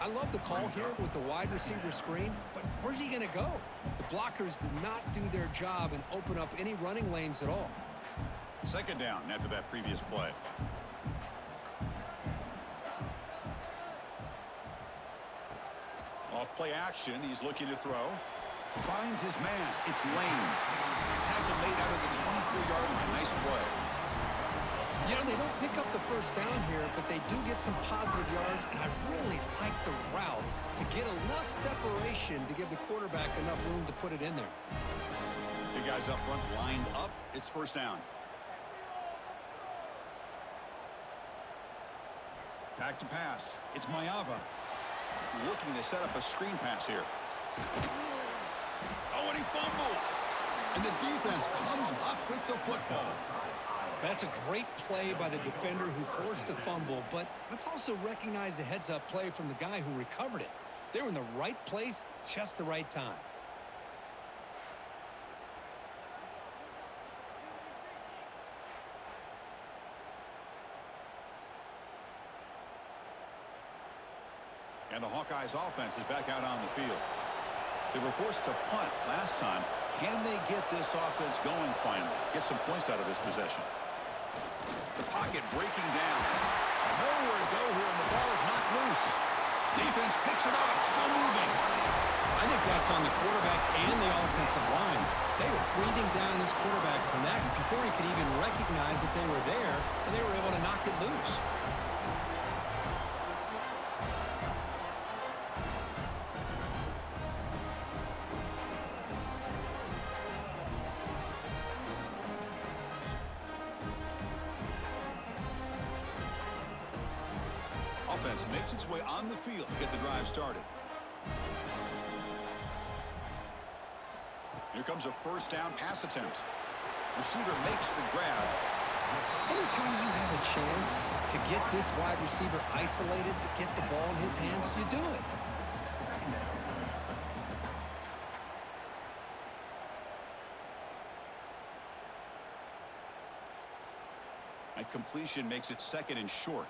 I love the call here with the wide receiver screen, but where's he going to go? The blockers do not do their job and open up any running lanes at all. Second down after that previous play. Off play action, he's looking to throw. Finds his man. It's Lane. Tackle made out of the 24-yard line. Nice play. You know, they don't pick up the first down here, but they do get some positive yards, and I really like the route to get enough separation to give the quarterback enough room to put it in there. Big guys up front lined up. It's first down. Back to pass. It's Mayava. Looking to set up a screen pass here. Oh, and he fumbles. And the defense comes up with the football. That's a great play by the defender who forced the fumble, but let's also recognize the heads-up play from the guy who recovered it. They were in the right place, just the right time. And the Hawkeyes offense is back out on the field. They were forced to punt last time. Can they get this offense going finally? Get some points out of this possession. The pocket breaking down. Nowhere to go here, and the ball is knocked loose. Defense picks it up, still moving. I think that's on the quarterback and the offensive line. They were breathing down this quarterback's neck before he could even recognize that they were there, and they were able to knock it loose. Offense makes its way on the field to get the drive started. Here comes a first down pass attempt. Receiver makes the grab. Anytime you have a chance to get this wide receiver isolated, to get the ball in his hands, you do it. And completion makes it second and short.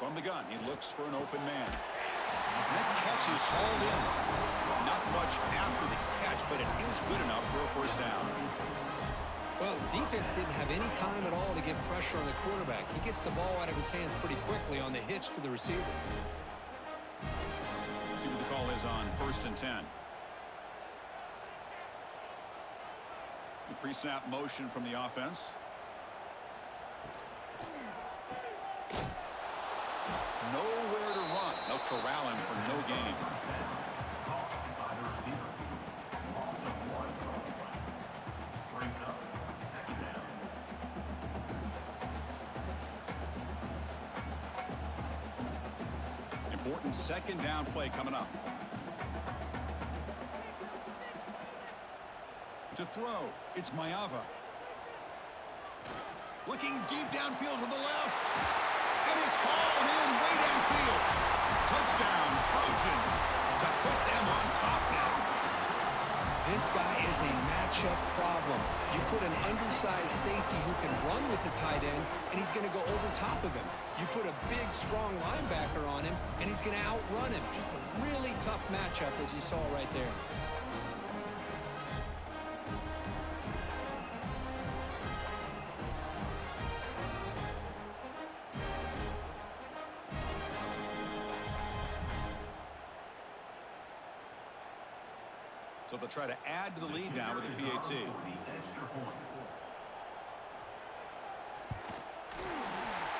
From the gun, he looks for an open man. And that catch is hauled in. Not much after the catch, but it is good enough for a first down. Well, the defense didn't have any time at all to get pressure on the quarterback. He gets the ball out of his hands pretty quickly on the hitch to the receiver. See what the call is on 1st and 10. The pre-snap motion from the offense. Nowhere to run. They'll corral him for no gain. Important second down play coming up. To throw, it's Mayava. Looking deep downfield to the left. It is hauled in way downfield. Touchdown, Trojans, to put them on top now. This guy is a matchup problem. You put an undersized safety who can run with the tight end, and he's going to go over top of him. You put a big, strong linebacker on him, and he's going to outrun him. Just a really tough matchup, as you saw right there. So they'll try to add to the lead now with a PAT. The extra point.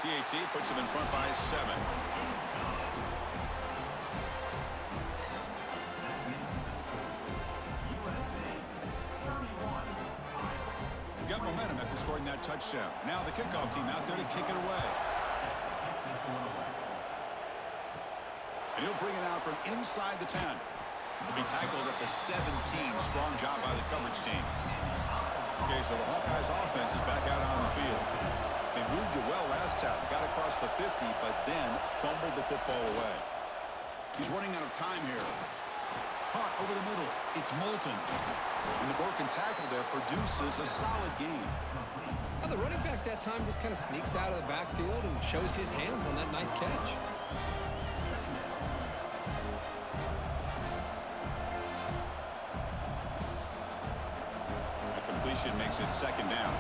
PAT puts him in front by 7. Got momentum after scoring that touchdown. Now the kickoff team out there to kick it away. And he'll bring it out from inside the 10. He'll be tackled at the 17. Strong job by the coverage team. Okay, so the Hawkeyes offense is back out on the field. They moved it well last time, got across the 50, but then fumbled the football away. He's running out of time here. Caught over the middle. It's Moulton. And the broken tackle there produces a solid gain. Now, the running back that time just kind of sneaks out of the backfield and shows his hands on that nice catch. Makes it 2nd down.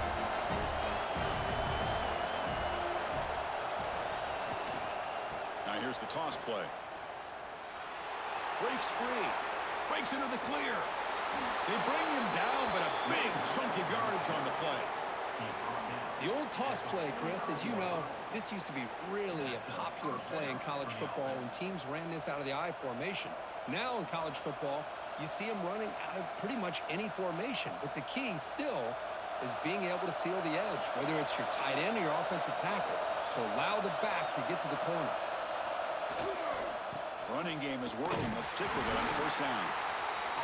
Now here's the toss play. Breaks free. Breaks into the clear. They bring him down, but a big chunk of yardage on the play. The old toss play, Chris, as you know, this used to be really a popular play in college football when teams ran this out of the I formation. Now in college football, you see them running out of pretty much any formation. But the key still is being able to seal the edge, whether it's your tight end or your offensive tackle, to allow the back to get to the corner. Running game is working. They'll stick with it on 1st down.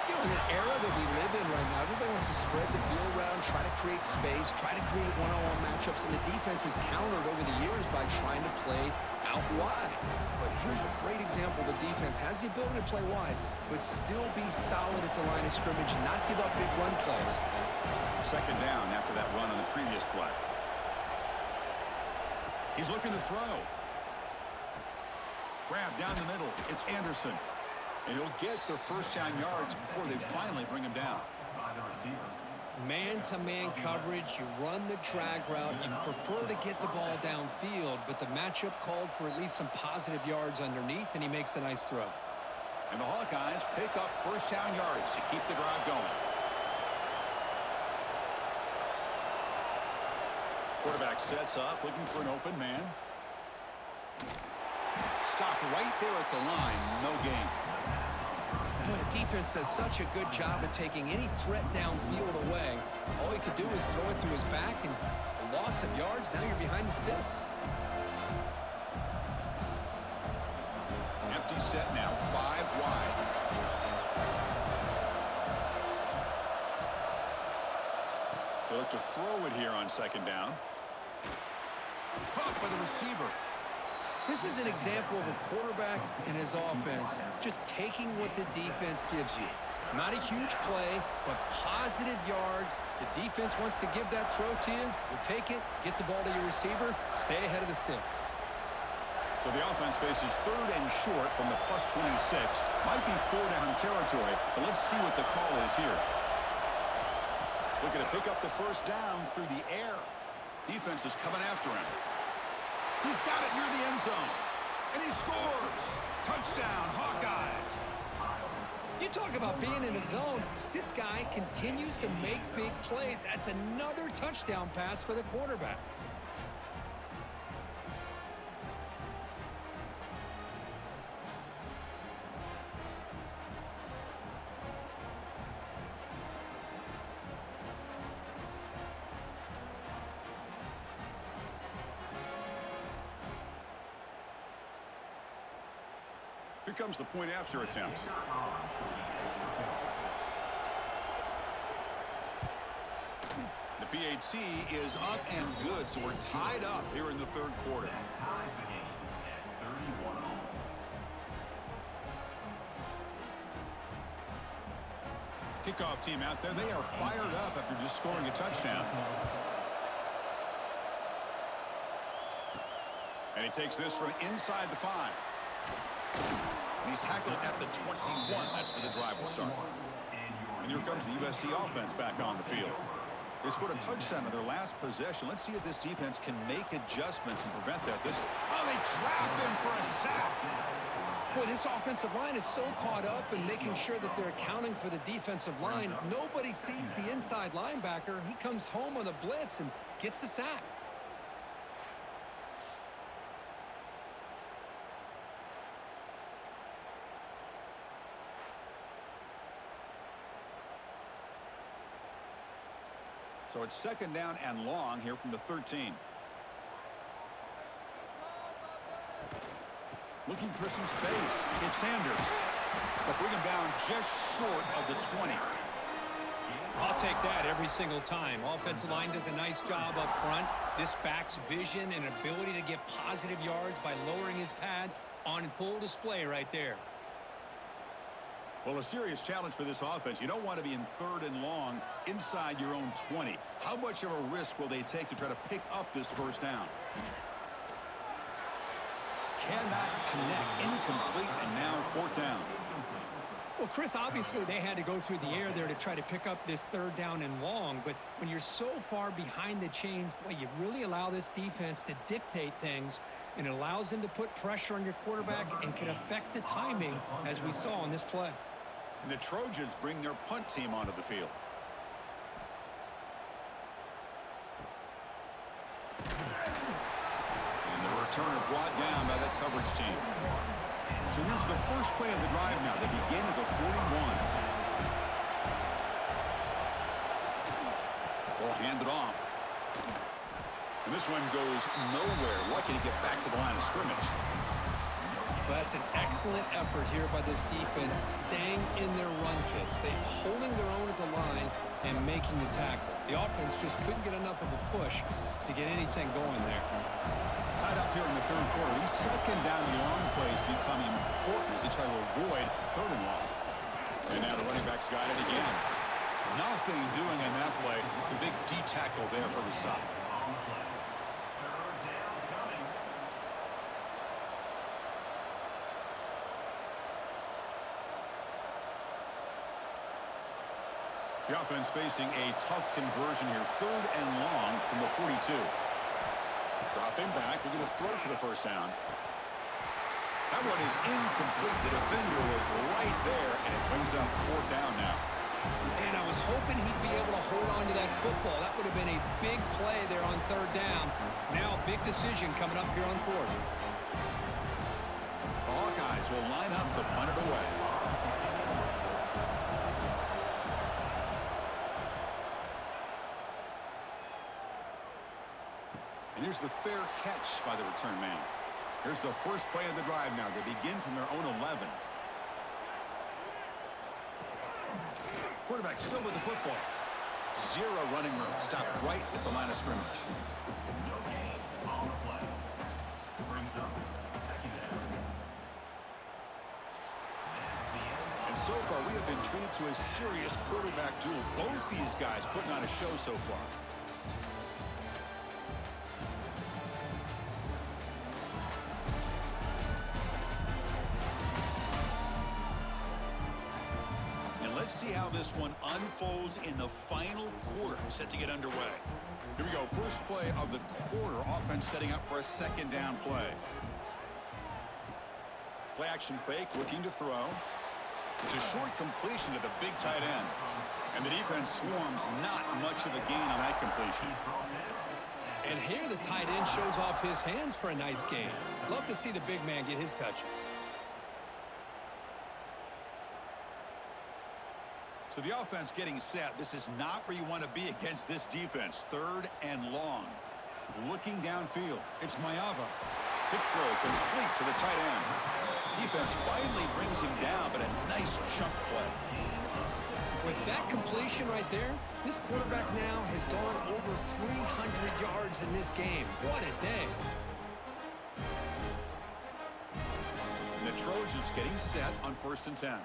You know, in the era that we live in right now, everybody wants to spread the field around, try to create space, try to create one-on-one matchups, and the defense has countered over the years by trying to play out wide. But here's a great example. The defense has the ability to play wide, but still be solid at the line of scrimmage and not give up big run plays. 2nd down after that run on the previous play. He's looking to throw. Grab down the middle. It's Anderson. And he'll get their 1st down yards before they finally bring him down. Man-to-man coverage, you run the drag route, you prefer to get the ball downfield, but the matchup called for at least some positive yards underneath, and he makes a nice throw. And the Hawkeyes pick up 1st down yards to keep the drive going. Quarterback sets up, looking for an open man. Stopped right there at the line, no gain. Boy, the defense does such a good job at taking any threat downfield away. All he could do is throw it to his back, and a loss of yards, now you're behind the sticks. Empty set now, 5 wide. They look to throw it here on 2nd down. Caught by the receiver. This is an example of a quarterback and his offense just taking what the defense gives you. Not a huge play, but positive yards. The defense wants to give that throw to you. You take it, get the ball to your receiver, stay ahead of the sticks. So the offense faces 3rd and short from the +26. Might be 4-down territory, but let's see what the call is here. Looking to pick up the 1st down through the air. Defense is coming after him. He's got it near the end zone. And he scores. Touchdown, Hawkeyes. You talk about being in a zone. This guy continues to make big plays. That's another touchdown pass for the quarterback. Here comes the point after attempt. The PAT is up and good, so we're tied up here in the 3rd quarter. That ties the game at 31 all. Kickoff team out there. They are fired up after just scoring a touchdown. And he takes this from inside the 5. And he's tackled at the 21. That's where the drive will start. And here comes the USC offense back on the field. They scored a touchdown in their last possession. Let's see if this defense can make adjustments and prevent that. They trap him for a sack. Boy, this offensive line is so caught up in making sure that they're accounting for the defensive line. Nobody sees the inside linebacker. He comes home on a blitz and gets the sack. So it's second down and long here from the 13. Looking for some space. It's Sanders. They'll bring him down just short of the 20. I'll take that every single time. Offensive line does a nice job up front. This back's vision and ability to get positive yards by lowering his pads on full display right there. Well, a serious challenge for this offense. You don't want to be in third and long inside your own 20. How much of a risk will they take to try to pick up this first down? Cannot connect. Incomplete, and now fourth down. Well, Chris, obviously they had to go through the air there to try to pick up this third down and long, but when you're so far behind the chains, boy, you really allow this defense to dictate things, and it allows them to put pressure on your quarterback and can affect the timing, as we saw on this play. And the Trojans bring their punt team onto the field. And the returner brought down by that coverage team. So here's the first play of the drive now. They begin at the 41. Ball handed off. And this one goes nowhere. Lucky to get back to the line of scrimmage. Well, that's an excellent effort here by this defense, staying in their run fits. They're holding their own at the line and making the tackle. The offense just couldn't get enough of a push to get anything going there. Tied up here in the third quarter. These second down and long plays become important as they try to avoid third and long. And now the running back's got it again. Nothing doing in that play. The big D tackle there for the stop. The offense facing a tough conversion here. Third and long from the 42. Dropping back. Looking to throw for the first down. That one is incomplete. The defender was right there, and it brings up fourth down now. And I was hoping he'd be able to hold on to that football. That would have been a big play there on third down. Now a big decision coming up here on fourth. The Hawkeyes will line up to punt it away. And here's the fair catch by the return man. Here's the first play of the drive now. They begin from their own 11. Quarterback still with the football. Zero running room. Stopped right at the line of scrimmage. No gain on the play. Brings up second down. And so far, we have been treated to a serious quarterback duel. Both these guys putting on a show so far. Let's see how this one unfolds in the final quarter, set to get underway. Here we go, first play of the quarter. Offense setting up for a second down play. Play action fake, looking to throw. It's a short completion to the big tight end. And the defense swarms, not much of a gain on that completion. And here the tight end shows off his hands for a nice gain. Love to see the big man get his touches. So the offense getting set. This is not where you want to be against this defense. Third and long. Looking downfield. It's Mayava. Quick throw complete to the tight end. Defense finally brings him down, but a nice chunk play. With that completion right there, this quarterback now has gone over 300 yards in this game. What a day. And the Trojans getting set on 1st and 10.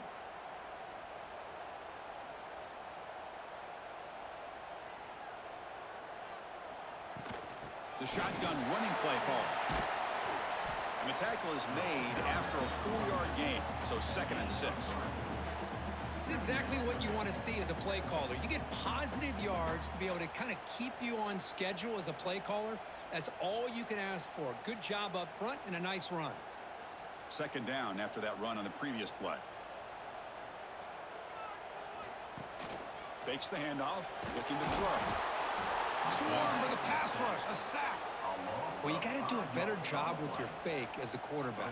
The shotgun running play call. And the tackle is made after a 4-yard gain, so 2nd and 6. It's exactly what you want to see as a play caller. You get positive yards to be able to kind of keep you on schedule as a play caller. That's all you can ask for. Good job up front and a nice run. 2nd down after that run on the previous play. Fakes the handoff, looking to throw. Swarmed by the pass rush, a sack. Well, you got to do a better job with your fake as the quarterback.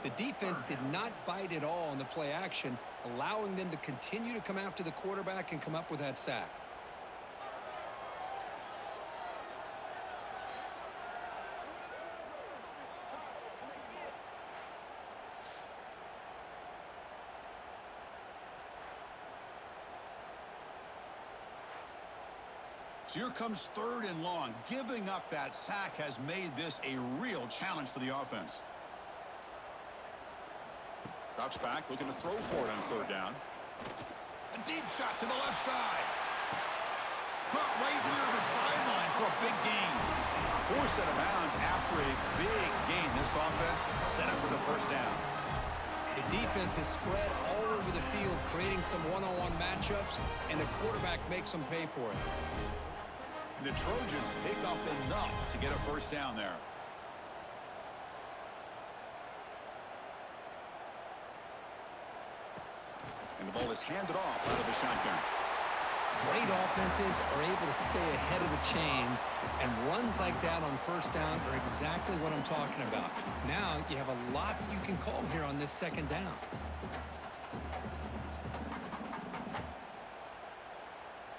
The defense did not bite at all on the play action, allowing them to continue to come after the quarterback and come up with that sack. So here comes 3rd and long. Giving up that sack has made this a real challenge for the offense. Drops back, looking to throw for it on 3rd down. A deep shot to the left side. Caught right near the sideline for a big gain. Forced out of bounds after a big gain. This offense set up with a 1st down. The defense is spread all over the field, creating some one-on-one matchups, and the quarterback makes them pay for it. The Trojans pick up enough to get a 1st down there. And the ball is handed off out of the shotgun. Great offenses are able to stay ahead of the chains, and runs like that on 1st down are exactly what I'm talking about. Now you have a lot that you can call here on this 2nd down.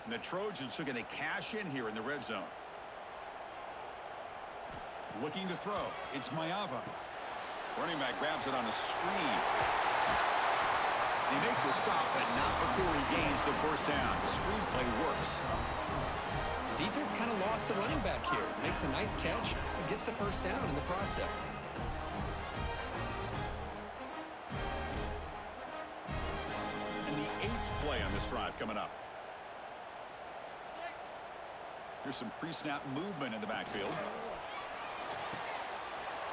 And the Trojans are going to cash in here in the red zone. Looking to throw. It's Mayava. Running back grabs it on a screen. They make the stop, but not before he gains the 1st down. The screenplay works. Defense kind of lost a running back here. Makes a nice catch and gets the 1st down in the process. And the 8th play on this drive coming up. Here's some pre-snap movement in the backfield.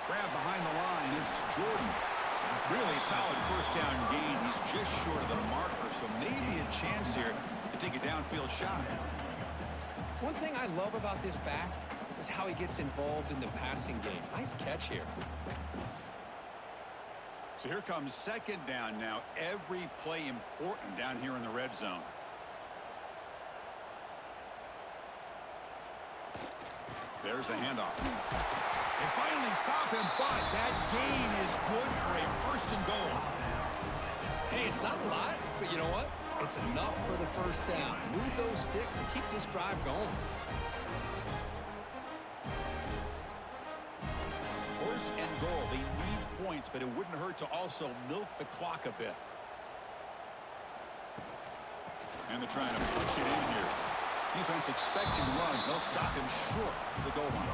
Grab behind the line. It's Jordan. Really solid 1st down gain. He's just short of the marker, so maybe a chance here to take a downfield shot. One thing I love about this back is how he gets involved in the passing game. Nice catch here. So here comes 2nd down now. Every play important down here in the red zone. There's the handoff. They finally stop him, but that gain is good for a 1st and goal. Hey, it's not a lot, but you know what? It's enough for the 1st down. Move those sticks and keep this drive going. 1st and goal. They need points, but it wouldn't hurt to also milk the clock a bit. And they're trying to push it in here. Defense expecting run. They'll stop him short of the goal line.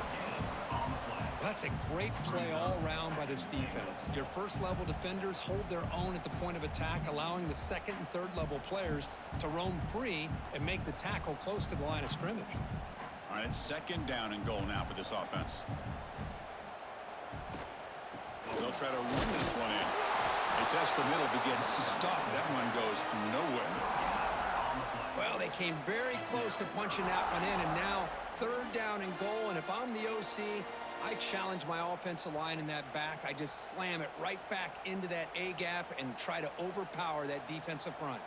That's a great play all around by this defense. Your 1st level defenders hold their own at the point of attack, allowing the 2nd and 3rd level players to roam free and make the tackle close to the line of scrimmage. All right, it's 2nd down and goal now for this offense. They'll try to run this one in. They test the middle, begins stuffed. That one goes nowhere. Well, they came very close to punching that one in, and now 3rd down and goal. And if I'm the OC, I challenge my offensive line in that back. I just slam it right back into that A-gap and try to overpower that defensive front.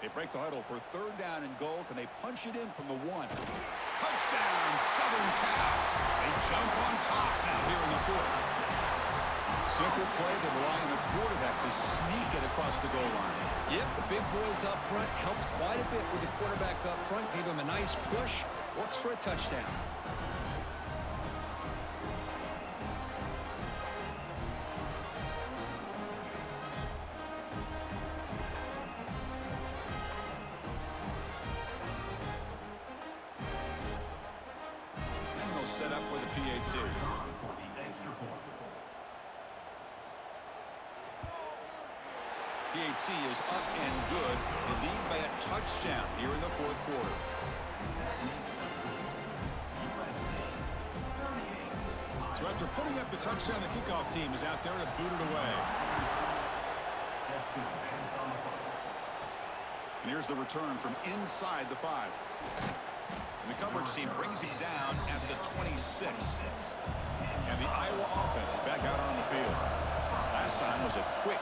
They break the huddle for 3rd down and goal. Can they punch it in from the 1? Touchdown, Southern Cal. They jump on top now here in the 4th. Simple play. They rely on the quarterback to sneak it across the goal line. Yep, the big boys up front helped quite a bit with the quarterback up front. Gave him a nice push. Works for a touchdown. And they'll set up with a PAT. PAT is up and good. They lead by a touchdown here in the 4th quarter. So after putting up the touchdown, the kickoff team is out there to boot it away. And here's the return from inside the 5. And the coverage team brings him down at the 26. And the Iowa offense is back out on the field. Last time was a quick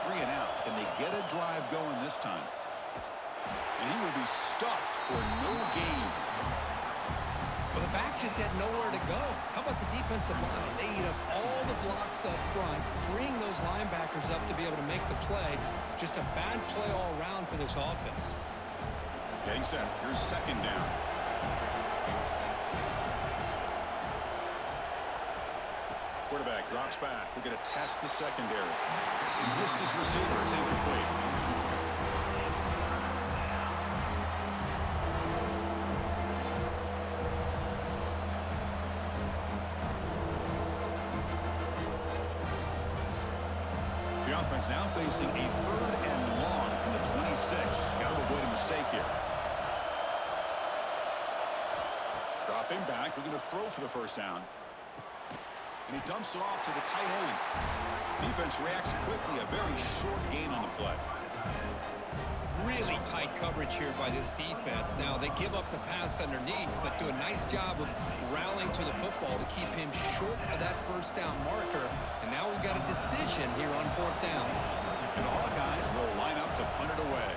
3 and out. Can they get a drive going this time? And he will be stuffed for no gain. Well, the back just had nowhere to go. How about the defensive line? They eat up all the blocks up front, freeing those linebackers up to be able to make the play. Just a bad play all around for this offense. Getting set. Here's second down. Quarterback drops back. We're going to test the secondary. Missed his receiver. It's incomplete. The offense now facing a 3rd and long from the 26. Got to avoid a mistake here. Dropping back. We're going to throw for the first down. And he dumps it off to the tight end. Defense reacts quickly. A very short gain on the play. Really tight coverage here by this defense. Now, they give up the pass underneath, but do a nice job of rallying to the football to keep him short of that first down marker. And now we've got a decision here on 4th down. And the Hawkeyes will line up to punt it away.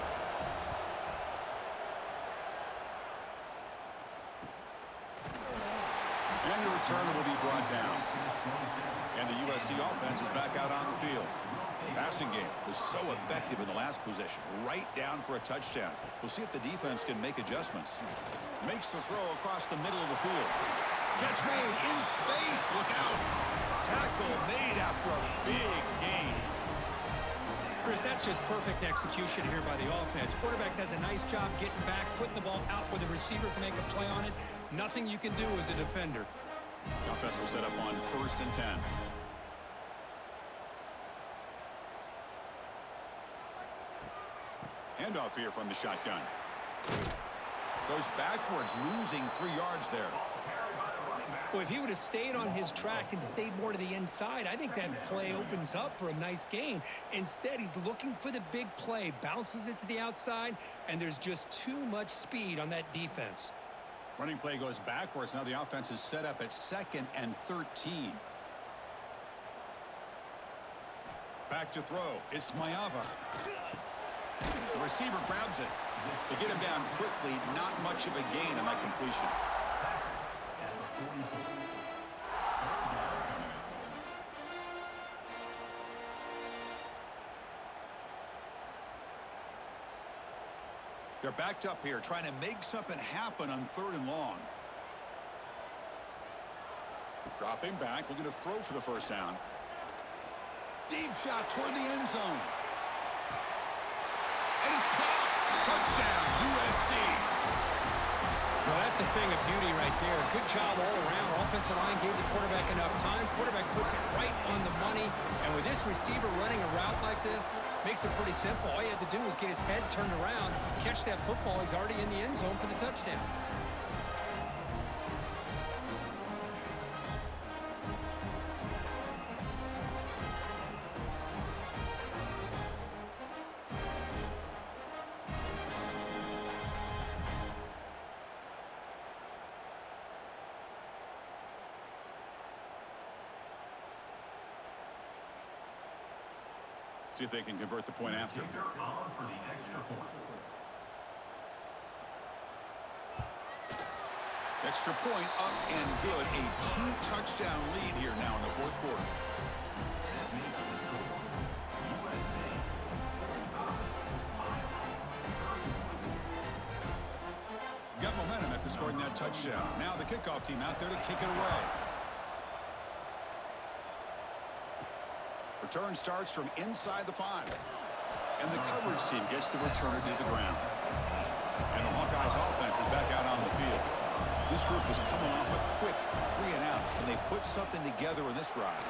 And the returner will be brought down. And the USC offense is back out on the field. Passing game was so effective in the last possession. Right down for a touchdown. We'll see if the defense can make adjustments. Makes the throw across the middle of the field. Catch made in space. Look out. Tackle made after a big gain. Chris, that's just perfect execution here by the offense. Quarterback does a nice job getting back, putting the ball out where the receiver can make a play on it. Nothing you can do as a defender. The offense will set up on 1st and 10. Handoff here from the shotgun. Goes backwards, losing 3 yards there. Well, if he would have stayed on his track and stayed more to the inside, I think that play opens up for a nice gain. Instead, he's looking for the big play, bounces it to the outside, and there's just too much speed on that defense. Running play goes backwards. Now the offense is set up at 2nd and 13. Back to throw. It's Mayava. The receiver grabs it. They get him down quickly. Not much of a gain on that completion. They're backed up here, trying to make something happen on 3rd and long. Dropping back, looking to throw for the first down. Deep shot toward the end zone. And it's caught. Touchdown, USC. Well, that's a thing of beauty right there. Good job all around. Offensive line gave the quarterback enough time. Quarterback puts it right on the money. And with this receiver running a route like this, makes it pretty simple. All you have to do is get his head turned around, catch that football. He's already in the end zone for the touchdown. See if they can convert the point after. Extra point up and good. A 2-touchdown lead here now in the 4th quarter. Got momentum after scoring that touchdown. Now the kickoff team out there to kick it away. Return starts from inside the 5. And the coverage team gets the returner to the ground. And the Hawkeyes offense is back out on the field. This group is coming off a quick 3 and out. Can they put something together in this drive?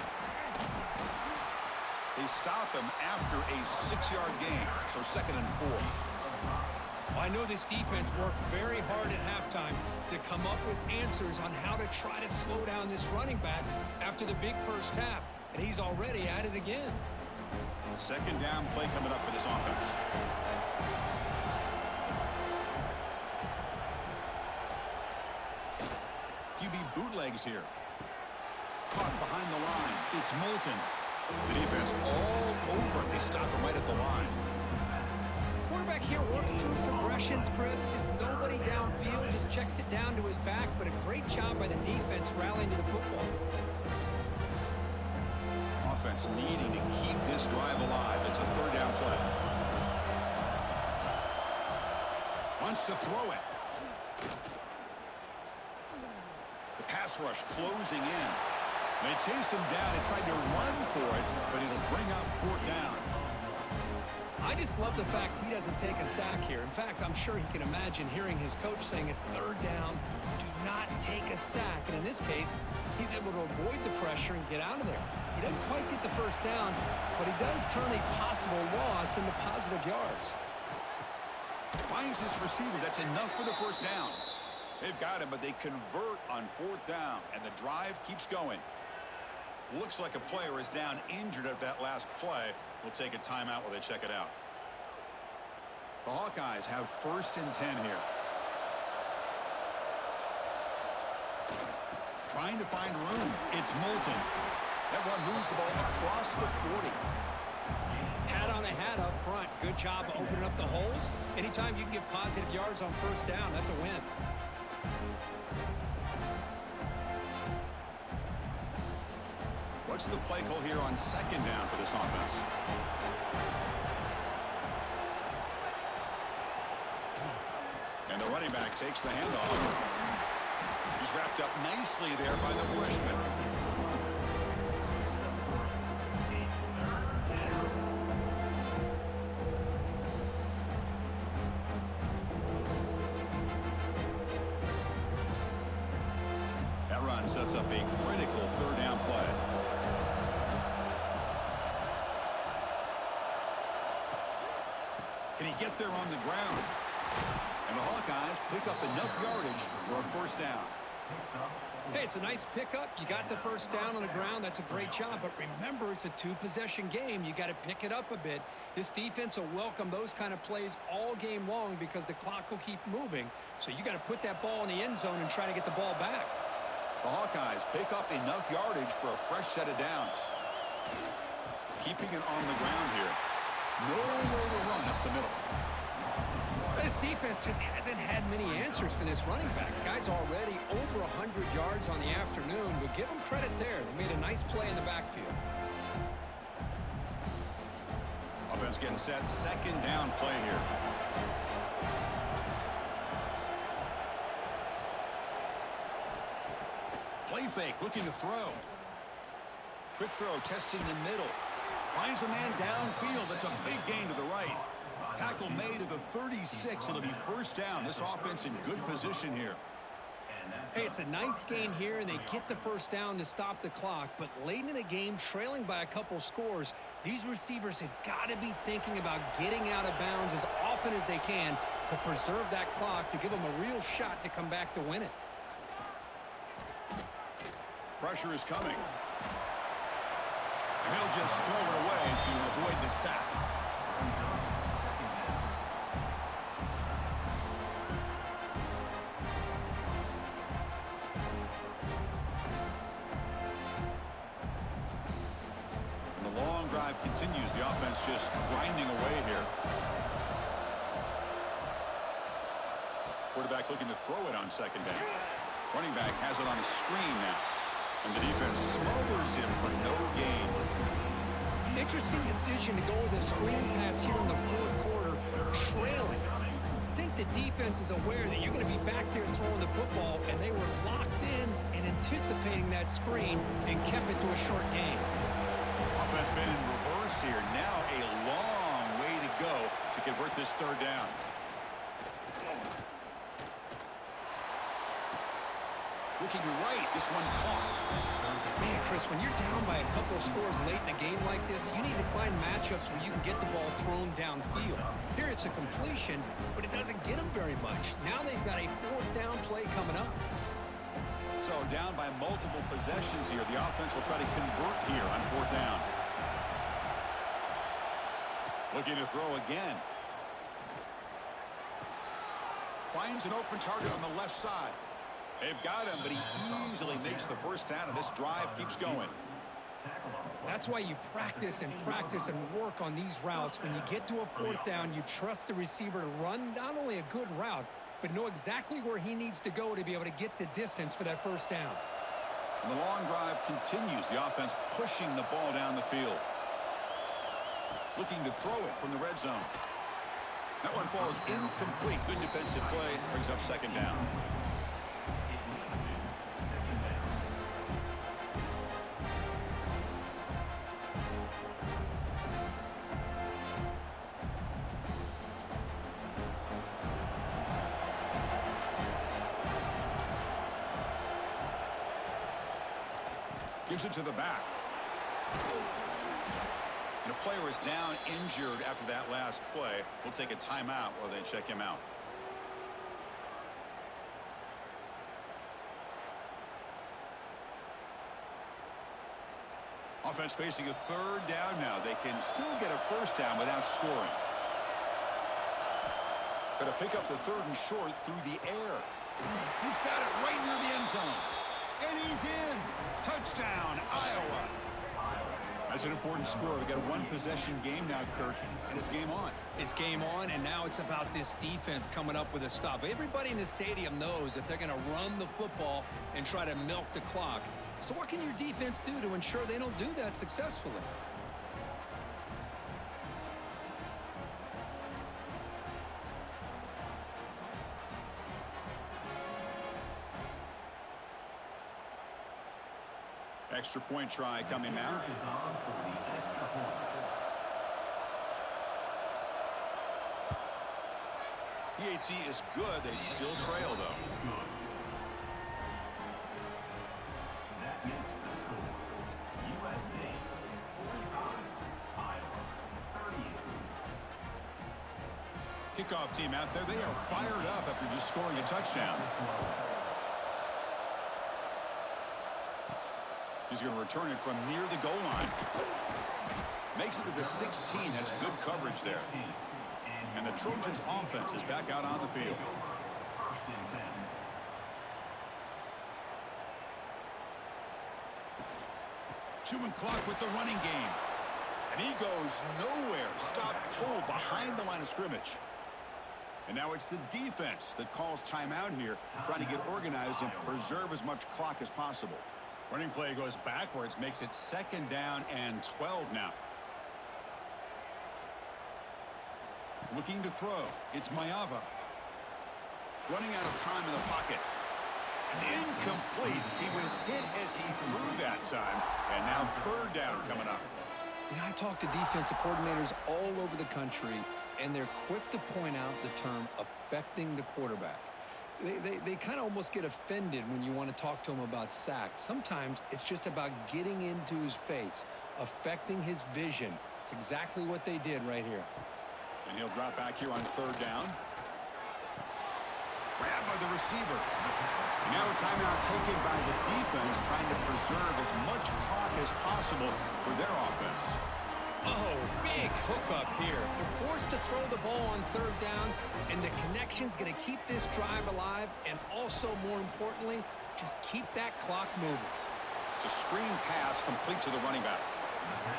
They stop him after a 6-yard gain. So 2nd and 4. I know this defense worked very hard at halftime to come up with answers on how to try to slow down this running back after the big first half, and he's already at it again. Second down play coming up for this offense. QB bootlegs here. Caught behind the line. It's Moulton. The defense all over. They stop him right at the line. Quarterback here works through progressions, Chris. Just nobody downfield, just checks it down to his back, but a great job by the defense rallying to the football. Offense needing to keep this drive alive. It's a third down play. Wants to throw it. The pass rush closing in. They chase him down and tried to run for it, but it'll bring up fourth down. I just love the fact he doesn't take a sack here. In fact, I'm sure he can imagine hearing his coach saying it's third down, do not take a sack. And in this case, he's able to avoid the pressure and get out of there. He doesn't quite get the first down, but he does turn a possible loss into positive yards. Finds his receiver. That's enough for the first down. They've got him, but they convert on fourth down, and the drive keeps going. Looks like a player is down injured at that last play. We'll take a timeout while they check it out. The Hawkeyes have first and 10 here. Trying to find room. It's Moulton. That one moves the ball across the 40. Hat on a hat up front. Good job of opening up the holes. Anytime you can get positive yards on first down, that's a win. What's the play call here on second down for this offense? And the running back takes the handoff. He's wrapped up nicely there by the freshman. That run sets up a critical third down play. Can he get there on the ground? And the Hawkeyes pick up enough yardage for a first down. Hey, it's a nice pickup. You got the first down on the ground. That's a great job. But remember, it's a two-possession game. You got to pick it up a bit. This defense will welcome those kind of plays all game long because the clock will keep moving. So you got to put that ball in the end zone and try to get the ball back. The Hawkeyes pick up enough yardage for a fresh set of downs. Keeping it on the ground here. No way to run up the middle. This defense just hasn't had many answers for this running back. The guy's already over 100 yards on the afternoon, but give him credit there. They made a nice play in the backfield. Offense getting set. Second down play here. Play fake, looking to throw. Quick throw, testing the middle. Finds a man downfield. That's a big gain to the right. Tackle made at the 36. It'll be first down. This offense in good position here. Hey, it's a nice gain here, and they get the first down to stop the clock. But late in the game, trailing by a couple scores, these receivers have got to be thinking about getting out of bounds as often as they can to preserve that clock, to give them a real shot to come back to win it. Pressure is coming. And he'll just throw it away to avoid the sack. And the long drive continues. The offense just grinding away here. Quarterback looking to throw it on second down. Running back has it on a screen now. And the defense smothers him for no gain. Interesting decision to go with a screen pass here in the fourth quarter, trailing. I think the defense is aware that you're going to be back there throwing the football, and they were locked in and anticipating that screen and kept it to a short gain. Offense been in reverse here. Now a long way to go to convert this third down. Looking right, this one caught. Man, Chris, when you're down by a couple of scores late in a game like this, you need to find matchups where you can get the ball thrown downfield. Here it's a completion, but it doesn't get them very much. Now they've got a fourth down play coming up. So down by multiple possessions here. The offense will try to convert here on fourth down. Looking to throw again. Finds an open target on the left side. They've got him, but he easily makes the first down, and this drive keeps going. That's why you practice and work on these routes. When you get to a fourth down, you trust the receiver to run not only a good route, but know exactly where he needs to go to be able to get the distance for that first down. And the long drive continues. The offense pushing the ball down the field. Looking to throw it from the red zone. That one falls incomplete. Good defensive play. Brings up second down. Gives it to the back. And a player is down injured after that last play. We'll take a timeout while they check him out. Offense facing a third down now. They can still get a first down without scoring. Got to pick up the third and short through the air. He's got it right near the end zone. And he's in. Touchdown, Iowa. That's an important score. We've got a one-possession game now, Kirk, and it's game on. It's game on, and now it's about this defense coming up with a stop. Everybody in the stadium knows that they're going to run the football and try to milk the clock. So what can your defense do to ensure they don't do that successfully? Extra point try coming now. PAT is good. They still trail, though. That makes the score USC 45, Iowa 38. Kickoff team out there. They are fired up after just scoring a touchdown. He's going to return it from near the goal line. Makes it to the 16. That's good coverage there. And the Trojans offense is back out on the field. First and 10. Chewing clock with the running game. And he goes nowhere. Stopped cold behind the line of scrimmage. And now it's the defense that calls timeout here, trying to get organized and preserve as much clock as possible. Running play goes backwards, makes it second down and 12 now. Looking to throw. It's Mayava. Running out of time in the pocket. It's incomplete. He was hit as he threw that time. And now third down coming up. You know, I talk to defensive coordinators all over the country, and they're quick to point out the term affecting the quarterback. They kind of almost get offended when you want to talk to him about sacks. Sometimes it's just about getting into his face, affecting his vision. It's exactly what they did right here. And he'll drop back here on third down. Grabbed by the receiver. And now a timeout taken by the defense, trying to preserve as much clock as possible for their offense. Oh, big hookup here. They're forced to throw the ball on third down, and the connection's going to keep this drive alive, and also, more importantly, just keep that clock moving. It's a screen pass complete to the running back.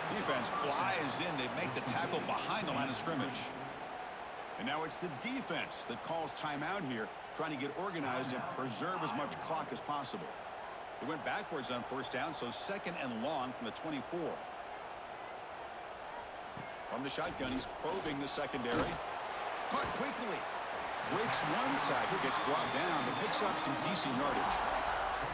Defense flies in. They make the tackle behind the line of scrimmage. And now it's the defense that calls timeout here, trying to get organized and preserve as much clock as possible. They went backwards on first down, so second and long from the 24. From the shotgun, he's probing the secondary. Caught quickly. Breaks one tackle, gets brought down, but picks up some decent yardage.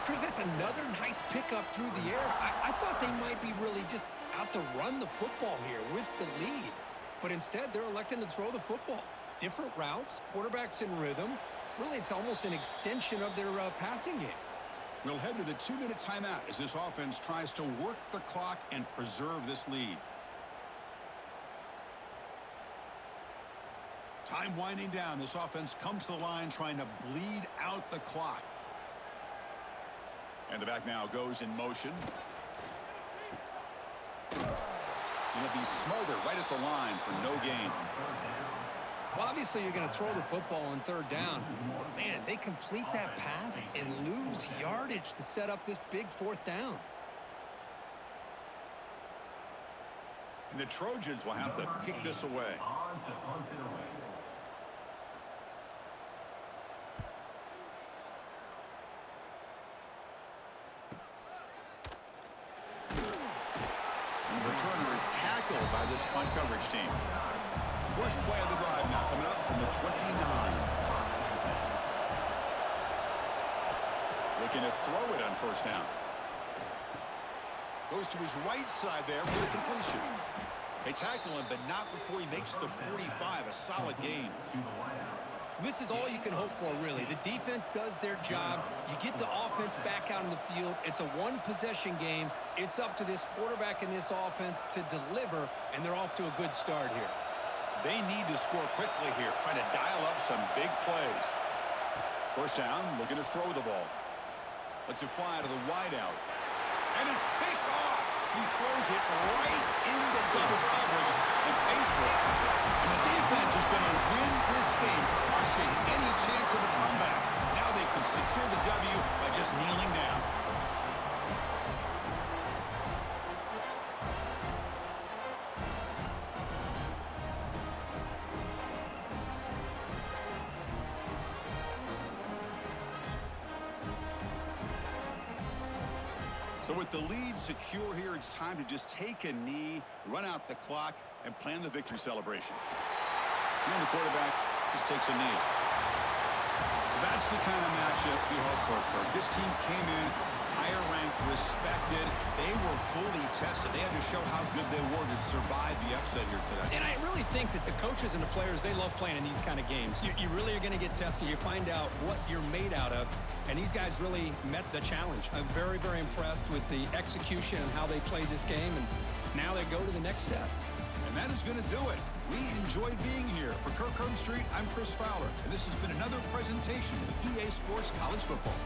Chris, that's another nice pickup through the air. I thought they might be really just out to run the football here with the lead. But instead, they're electing to throw the football. Different routes, quarterbacks in rhythm. Really, it's almost an extension of their passing game. We'll head to the 2-minute timeout as this offense tries to work the clock and preserve this lead. Time winding down. This offense comes to the line trying to bleed out the clock. And the back now goes in motion. It'll be smothered right at the line for no gain. Well, obviously, you're going to throw the football on third down. But, man, they complete that pass and lose yardage to set up this big fourth down. And the Trojans will have to kick this away. And the returner is tackled by this punt coverage team. First play of the drive now coming up from the 29. Looking to throw it on first down. Goes to his right side there for the completion. They tackle him, but not before he makes the 45. A solid gain. This is all you can hope for, really. The defense does their job. You get the offense back out in the field. It's a one-possession game. It's up to this quarterback and this offense to deliver, and they're off to a good start here. They need to score quickly here, trying to dial up some big plays. First down, looking to throw the ball. Lets it fly to the wideout. And it's picked off. He throws it right into double coverage and pays for it. And the defense is going to win this game, crushing any chance of a comeback. Now they can secure the W by just kneeling down. So with the lead secure here, it's time to just take a knee, run out the clock, and plan the victory celebration. And the quarterback just takes a knee. That's the kind of matchup we hope for, Kirk. This team came in higher ranked, respected. They were fully tested. They had to show how good they were to survive the upset here today. And I really think that the coaches and the players, they love playing in these kind of games. You really are going to get tested. You find out what you're made out of. And these guys really met the challenge. I'm very, very impressed with the execution and how they played this game. And now they go to the next step. And that is going to do it. We enjoyed being here. For Kirk Street, I'm Chris Fowler. And this has been another presentation of EA Sports College Football.